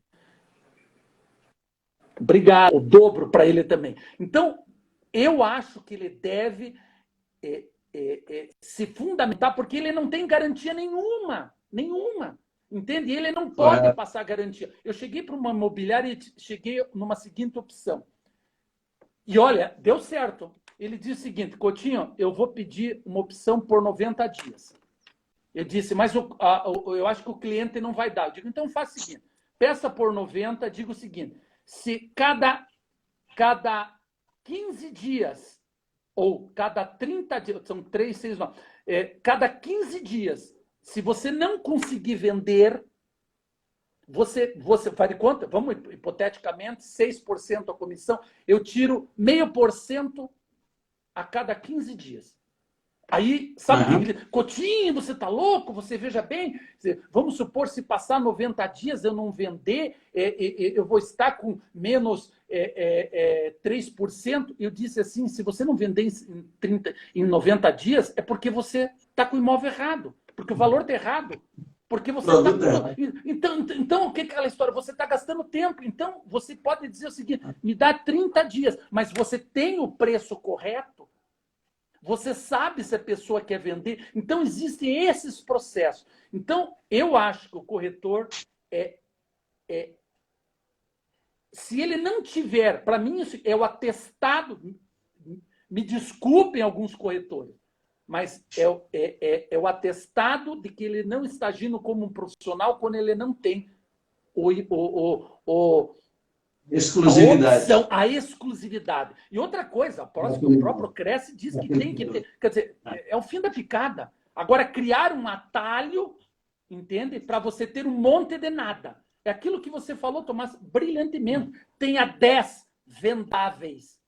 Obrigado, o dobro para ele também. Então, eu acho que ele deve se fundamentar, porque ele não tem garantia nenhuma. Entende? Ele não pode passar garantia. Eu cheguei para uma imobiliária e cheguei numa seguinte opção. E olha, deu certo. Ele disse o seguinte, Coutinho, eu vou pedir uma opção por 90 dias. Eu disse, mas eu acho que o cliente não vai dar. Eu digo, então faça o seguinte, peça por 90, diga o seguinte, se cada 15 dias, ou cada 30 dias, são 3, 6, 9, cada 15 dias, se você não conseguir vender, você faz de conta, vamos hipoteticamente, 6% a comissão, eu tiro 0,5% a cada 15 dias. Aí, sabe, Coutinho, você tá louco? Você veja bem, vamos supor, se passar 90 dias eu não vender, eu vou estar com menos 3%. Eu disse assim, se você não vender em 90 dias, é porque você está com o imóvel errado, porque o valor está errado. Porque você está... Então, o que é aquela história? Você está gastando tempo. Então, você pode dizer o seguinte, me dá 30 dias, mas você tem o preço correto? Você sabe se a pessoa quer vender? Então, existem esses processos. Então, eu acho que o corretor se ele não tiver, para mim, isso é o atestado, me desculpem alguns corretores, mas é o atestado de que ele não está agindo como um profissional quando ele não tem exclusividade. A exclusividade. E outra coisa, o próprio Cresce diz que tem que ter. Quer dizer, é o fim da picada. Agora, criar um atalho, entende? Para você ter um monte de nada. É aquilo que você falou, Tomás, brilhantemente. Tenha 10 vendáveis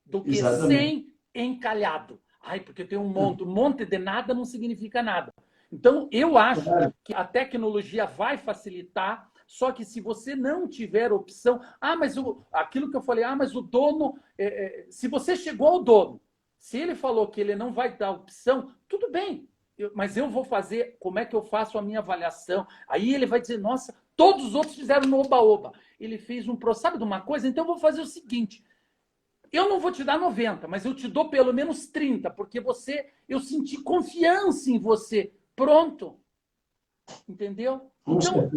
do que 100 encalhado. Porque tem um monte de nada não significa nada. Então, eu acho que a tecnologia vai facilitar. Só que se você não tiver opção... mas aquilo que eu falei, mas o dono... se você chegou ao dono, se ele falou que ele não vai dar opção, tudo bem, mas eu vou fazer... Como é que eu faço a minha avaliação? Aí ele vai dizer, nossa, todos os outros fizeram no oba-oba. Ele fez um processo, sabe de uma coisa? Então eu vou fazer o seguinte, eu não vou te dar 90, mas eu te dou pelo menos 30, porque eu senti confiança em você. Pronto. Entendeu? Então,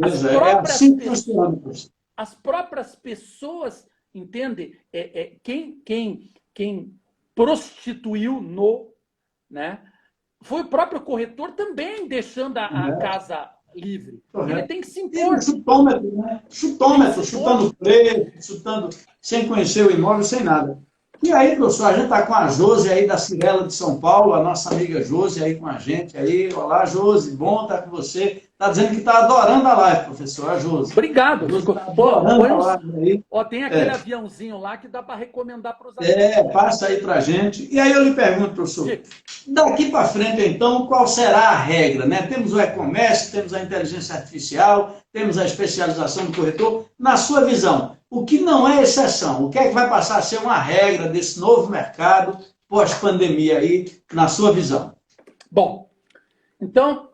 as próprias pessoas, entende? Quem prostituiu né? Foi o próprio corretor também deixando a casa livre. Ele tem que se impor. Chutômetro, né? Chutando preço, chutando sem conhecer o imóvel, sem nada. E aí, professor, a gente está com a Josi aí da Cirela de São Paulo, a nossa amiga Josi aí com a gente aí. Olá, Josi, bom estar com você. Está dizendo que está adorando a live, professor, a Josi. Obrigado. Está adorando a live aí. Ó, tem aquele aviãozinho lá que dá para recomendar para os alunos. Passa aí para a gente. E aí eu lhe pergunto, professor, daqui para frente, então, qual será a regra? Né? Temos o e-commerce, temos a inteligência artificial, temos a especialização do corretor. Na sua visão, o que não é exceção? O que é que vai passar a ser uma regra desse novo mercado pós-pandemia aí, na sua visão? Bom, então,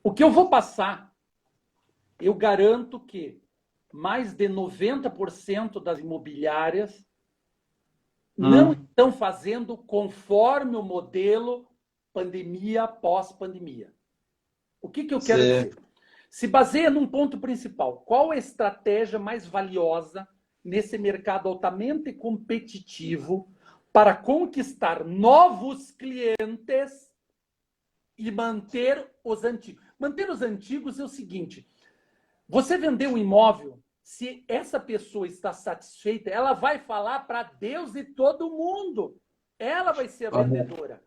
o que eu vou passar, eu garanto que mais de 90% das imobiliárias não estão fazendo conforme o modelo pandemia pós-pandemia. O que eu quero dizer? Se baseia num ponto principal. Qual a estratégia mais valiosa nesse mercado altamente competitivo para conquistar novos clientes e manter os antigos? Manter os antigos é o seguinte: você vender um imóvel, se essa pessoa está satisfeita, ela vai falar para Deus e todo mundo. Ela vai ser a vendedora.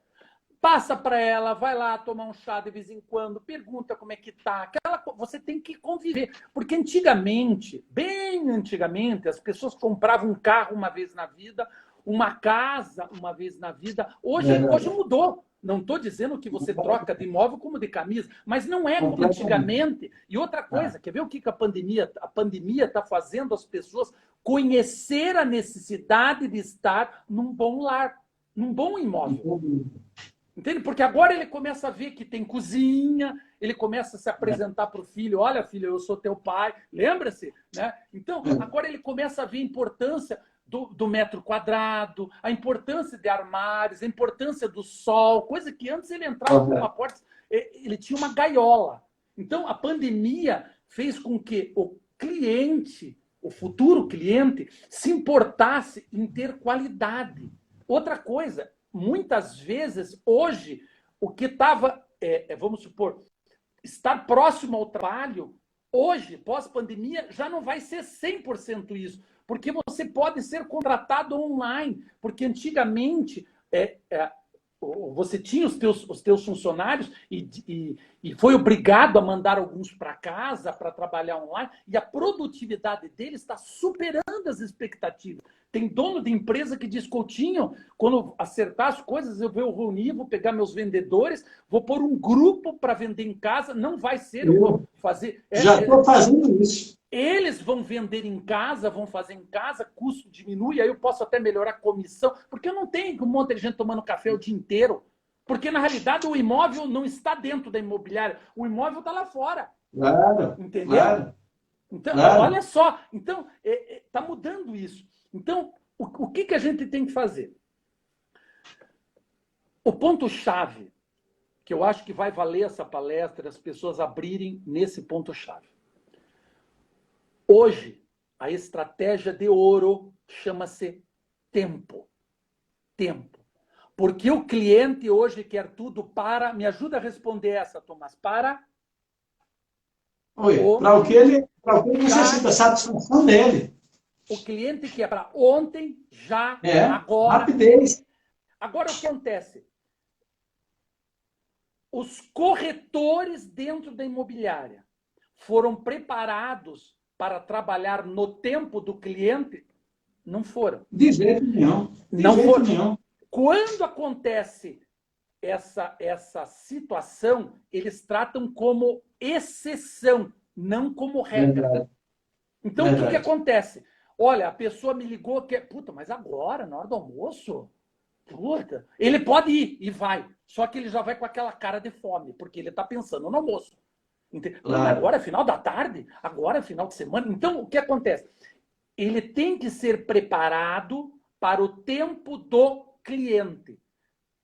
Passa para ela, vai lá tomar um chá de vez em quando, pergunta como é que tá. Você tem que conviver. Porque antigamente, bem antigamente, as pessoas compravam um carro uma vez na vida, uma casa uma vez na vida. Hoje mudou. Não estou dizendo que você troca de imóvel como de camisa, mas não é como antigamente. E outra coisa, quer ver o que a pandemia está fazendo as pessoas conhecer a necessidade de estar num bom lar, num bom imóvel. Entende? Porque agora ele começa a ver que tem cozinha, ele começa a se apresentar para o filho: olha, filho, eu sou teu pai, lembra-se? Né? Então, agora ele começa a ver a importância do metro quadrado, a importância de armários, a importância do sol, coisa que antes ele entrava por uma porta, ele tinha uma gaiola. Então, a pandemia fez com que o cliente, o futuro cliente, se importasse em ter qualidade. Outra coisa, muitas vezes, hoje, o que estava, vamos supor, estar próximo ao trabalho, hoje, pós-pandemia, já não vai ser 100% isso, porque você pode ser contratado online, porque antigamente você tinha os teus funcionários e foi obrigado a mandar alguns para casa para trabalhar online, e a produtividade deles está superando as expectativas. Tem dono de empresa que diz: Coutinho, quando acertar as coisas, eu vou reunir, vou pegar meus vendedores, vou pôr um grupo para vender em casa, não vai ser, eu vou fazer... Já estou fazendo isso. Eles vão vender em casa, vão fazer em casa, custo diminui, aí eu posso até melhorar a comissão, porque eu não tenho um monte de gente tomando café o dia inteiro. Porque, na realidade, o imóvel não está dentro da imobiliária, o imóvel está lá fora. Claro. Entendeu? Claro. Então, claro. Olha só. Então, está mudando isso. Então, o que a gente tem que fazer? O ponto-chave, que eu acho que vai valer essa palestra, as pessoas abrirem nesse ponto-chave. Hoje, a estratégia de ouro chama-se tempo. Tempo. Porque o cliente hoje quer tudo para... Me ajuda a responder essa, Tomás. Para o que ele necessita, a satisfação dele. O cliente quer para ontem, já, agora. Rapidez. Agora, o que acontece? Os corretores dentro da imobiliária foram preparados para trabalhar no tempo do cliente? Não foram. De jeito nenhum. Não foram. Quando acontece essa situação, eles tratam como exceção, não como regra. Verdade. Então, o que acontece? Olha, a pessoa me ligou que... Puta, mas agora, na hora do almoço? Puta. Ele pode ir e vai. Só que ele já vai com aquela cara de fome, porque ele está pensando no almoço. Claro. Agora é final da tarde, agora é final de semana. Então, o que acontece? Ele tem que ser preparado para o tempo do cliente.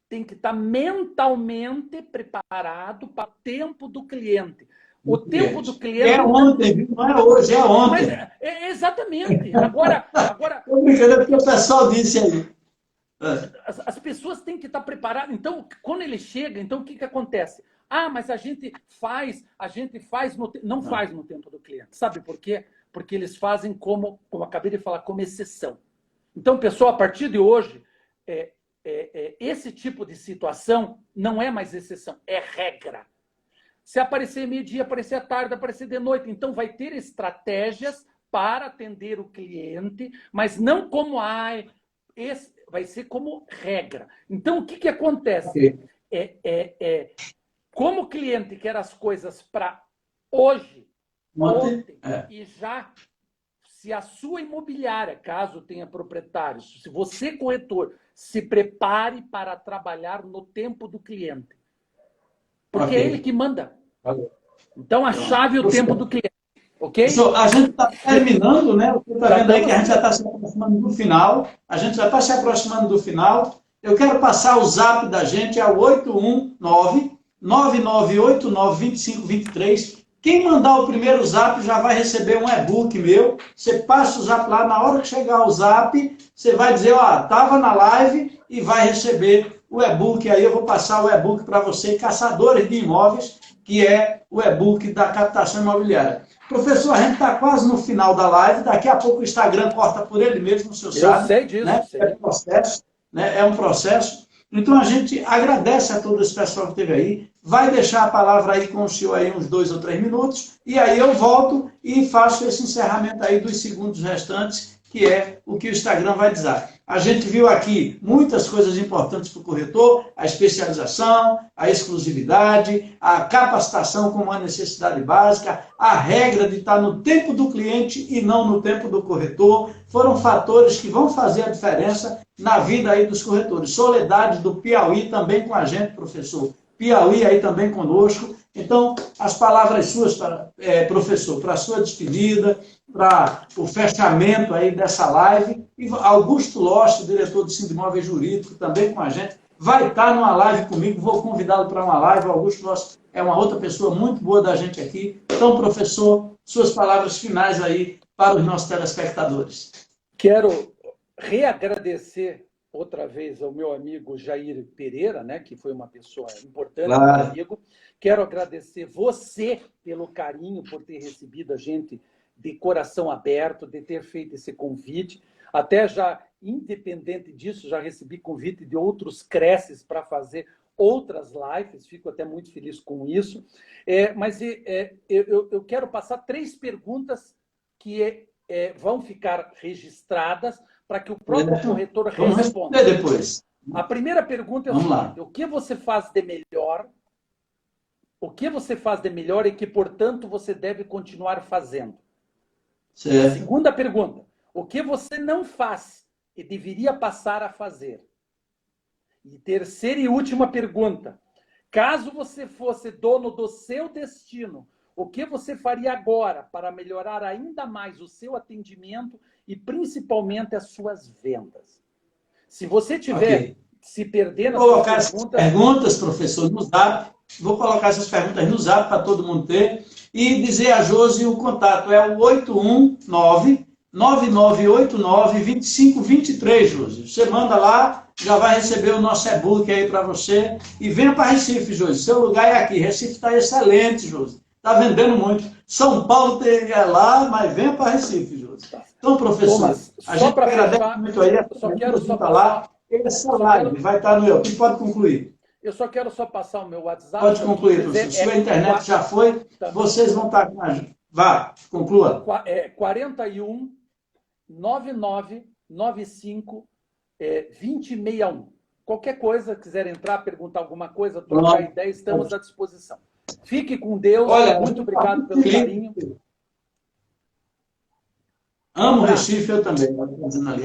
Tem que estar mentalmente preparado para o tempo do cliente. O tempo do cliente... É ontem, não é hoje, é ontem. Mas, exatamente. Agora... Estou brincando, porque o pessoal disse aí. As pessoas têm que estar preparadas. Então, quando ele chega, então o que acontece? Ah, mas a gente faz não faz no tempo do cliente. Sabe por quê? Porque eles fazem como acabei de falar, como exceção. Então, pessoal, a partir de hoje, esse tipo de situação não é mais exceção, é regra. Se aparecer meio-dia, aparecer à tarde, aparecer de noite. Então, vai ter estratégias para atender o cliente, mas não como vai ser como regra. Então, o que acontece? Como o cliente quer as coisas para hoje, ontem, e já, se a sua imobiliária, caso tenha proprietários, se você, corretor, se prepare para trabalhar no tempo do cliente. Porque é ele que manda. Então, a chave é o tempo do cliente. Ok? A gente está terminando, né? Você está vendo aí que a gente já está se aproximando do final. A gente já está se aproximando do final. Eu quero passar o zap da gente, é o 819-9989-2523. Quem mandar o primeiro zap já vai receber um e-book meu. Você passa o zap lá, na hora que chegar o zap, você vai dizer, ó, estava na live e vai receber o e-book. Aí eu vou passar o e-book para você, Caçadores de Imóveis, que é o e-book da captação imobiliária. Professor, a gente está quase no final da live, daqui a pouco o Instagram corta por ele mesmo, o senhor sabe. Eu sei disso. Né? Sei. É um processo, né? É um processo. Então a gente agradece a todo esse pessoal que esteve aí, vai deixar a palavra aí com o senhor aí uns 2 ou 3 minutos, e aí eu volto e faço esse encerramento aí dos segundos restantes, que é o que o Instagram vai dizer. A gente viu aqui muitas coisas importantes para o corretor, a especialização, a exclusividade, a capacitação como uma necessidade básica, a regra de estar no tempo do cliente e não no tempo do corretor, foram fatores que vão fazer a diferença na vida aí dos corretores. Soledade do Piauí também com a gente, professor. Piauí aí também conosco. Então, as palavras suas, professor, para a sua despedida, para o fechamento aí dessa live. E Augusto Lost, diretor do Sindimóvel Jurídico, também com a gente, vai estar numa live comigo, vou convidá-lo para uma live. O Augusto Lost é uma outra pessoa muito boa da gente aqui. Então, professor, suas palavras finais aí para os nossos telespectadores. Quero reagradecer outra vez ao meu amigo Jair Pereira, né, que foi uma pessoa importante, Claro. meu amigo. Quero agradecer você pelo carinho, por ter recebido a gente de coração aberto, de ter feito esse convite. Até já, independente disso, já recebi convite de outros creches para fazer outras lives, fico até muito feliz com isso. Mas eu quero passar 3 perguntas que vão ficar registradas para que o próprio corretor responda. Vamos responder depois. A primeira pergunta é o seguinte: o que você faz de melhor? O que você faz de melhor e que, portanto, você deve continuar fazendo? Certo. A segunda pergunta: o que você não faz e deveria passar a fazer? E terceira e última pergunta: caso você fosse dono do seu destino, o que você faria agora para melhorar ainda mais o seu atendimento e principalmente as suas vendas? Se você tiver se perder nas Vou colocar suas perguntas, professor, no zap. Vou colocar essas perguntas no zap para todo mundo ter. E dizer a Josi o contato é o 819-9989-2523, Josi. Você manda lá, já vai receber o nosso e-book aí para você. E venha para Recife, Josi. Seu lugar é aqui. Recife está excelente, Josi. Está vendendo muito. São Paulo tem lá, mas venha para Recife, Josi. Então, professor, Thomas, a gente agradece muito aí. Só quero lá. Essa live vai estar no YouTube. Pode concluir. Eu só quero passar o meu WhatsApp. Pode concluir, professor. Sua internet já foi, vocês vão estar com a gente. Vá, conclua. 41 99 95 2061. Qualquer coisa, quiser entrar, perguntar alguma coisa, trocar ideia, estamos à disposição. Fique com Deus. Olha, muito obrigado pelo carinho. Amo o Recife, eu também.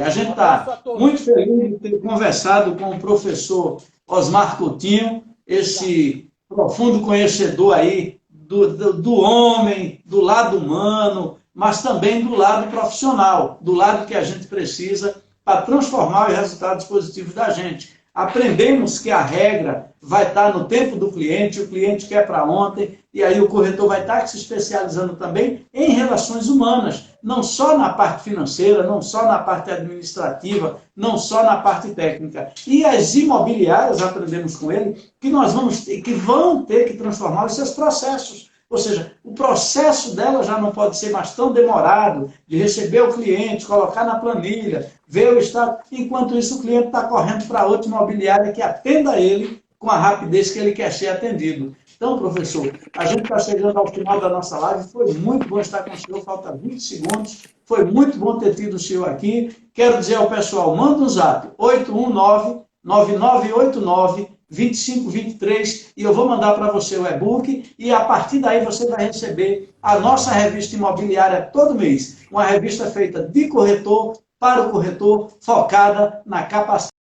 A gente está muito feliz de ter conversado com o professor Osmar Coutinho, esse profundo conhecedor aí do homem, do lado humano, mas também do lado profissional, do lado que a gente precisa para transformar os resultados positivos da gente. Aprendemos que a regra vai estar no tempo do cliente, o cliente quer para ontem, e aí o corretor vai estar se especializando também em relações humanas, não só na parte financeira, não só na parte administrativa, não só na parte técnica. E as imobiliárias, aprendemos com ele, que vão ter que transformar os seus processos. Ou seja, o processo dela já não pode ser mais tão demorado, de receber o cliente, colocar na planilha, ver o estado. Enquanto isso, o cliente está correndo para outra imobiliária que atenda ele com a rapidez que ele quer ser atendido. Então, professor, a gente está chegando ao final da nossa live. Foi muito bom estar com o senhor. Falta 20 segundos. Foi muito bom ter tido o senhor aqui. Quero dizer ao pessoal, manda um zap, 819-9989-2523, e eu vou mandar para você o e-book, e a partir daí você vai receber a nossa revista imobiliária todo mês. Uma revista feita de corretor, para o corretor, focada na capacidade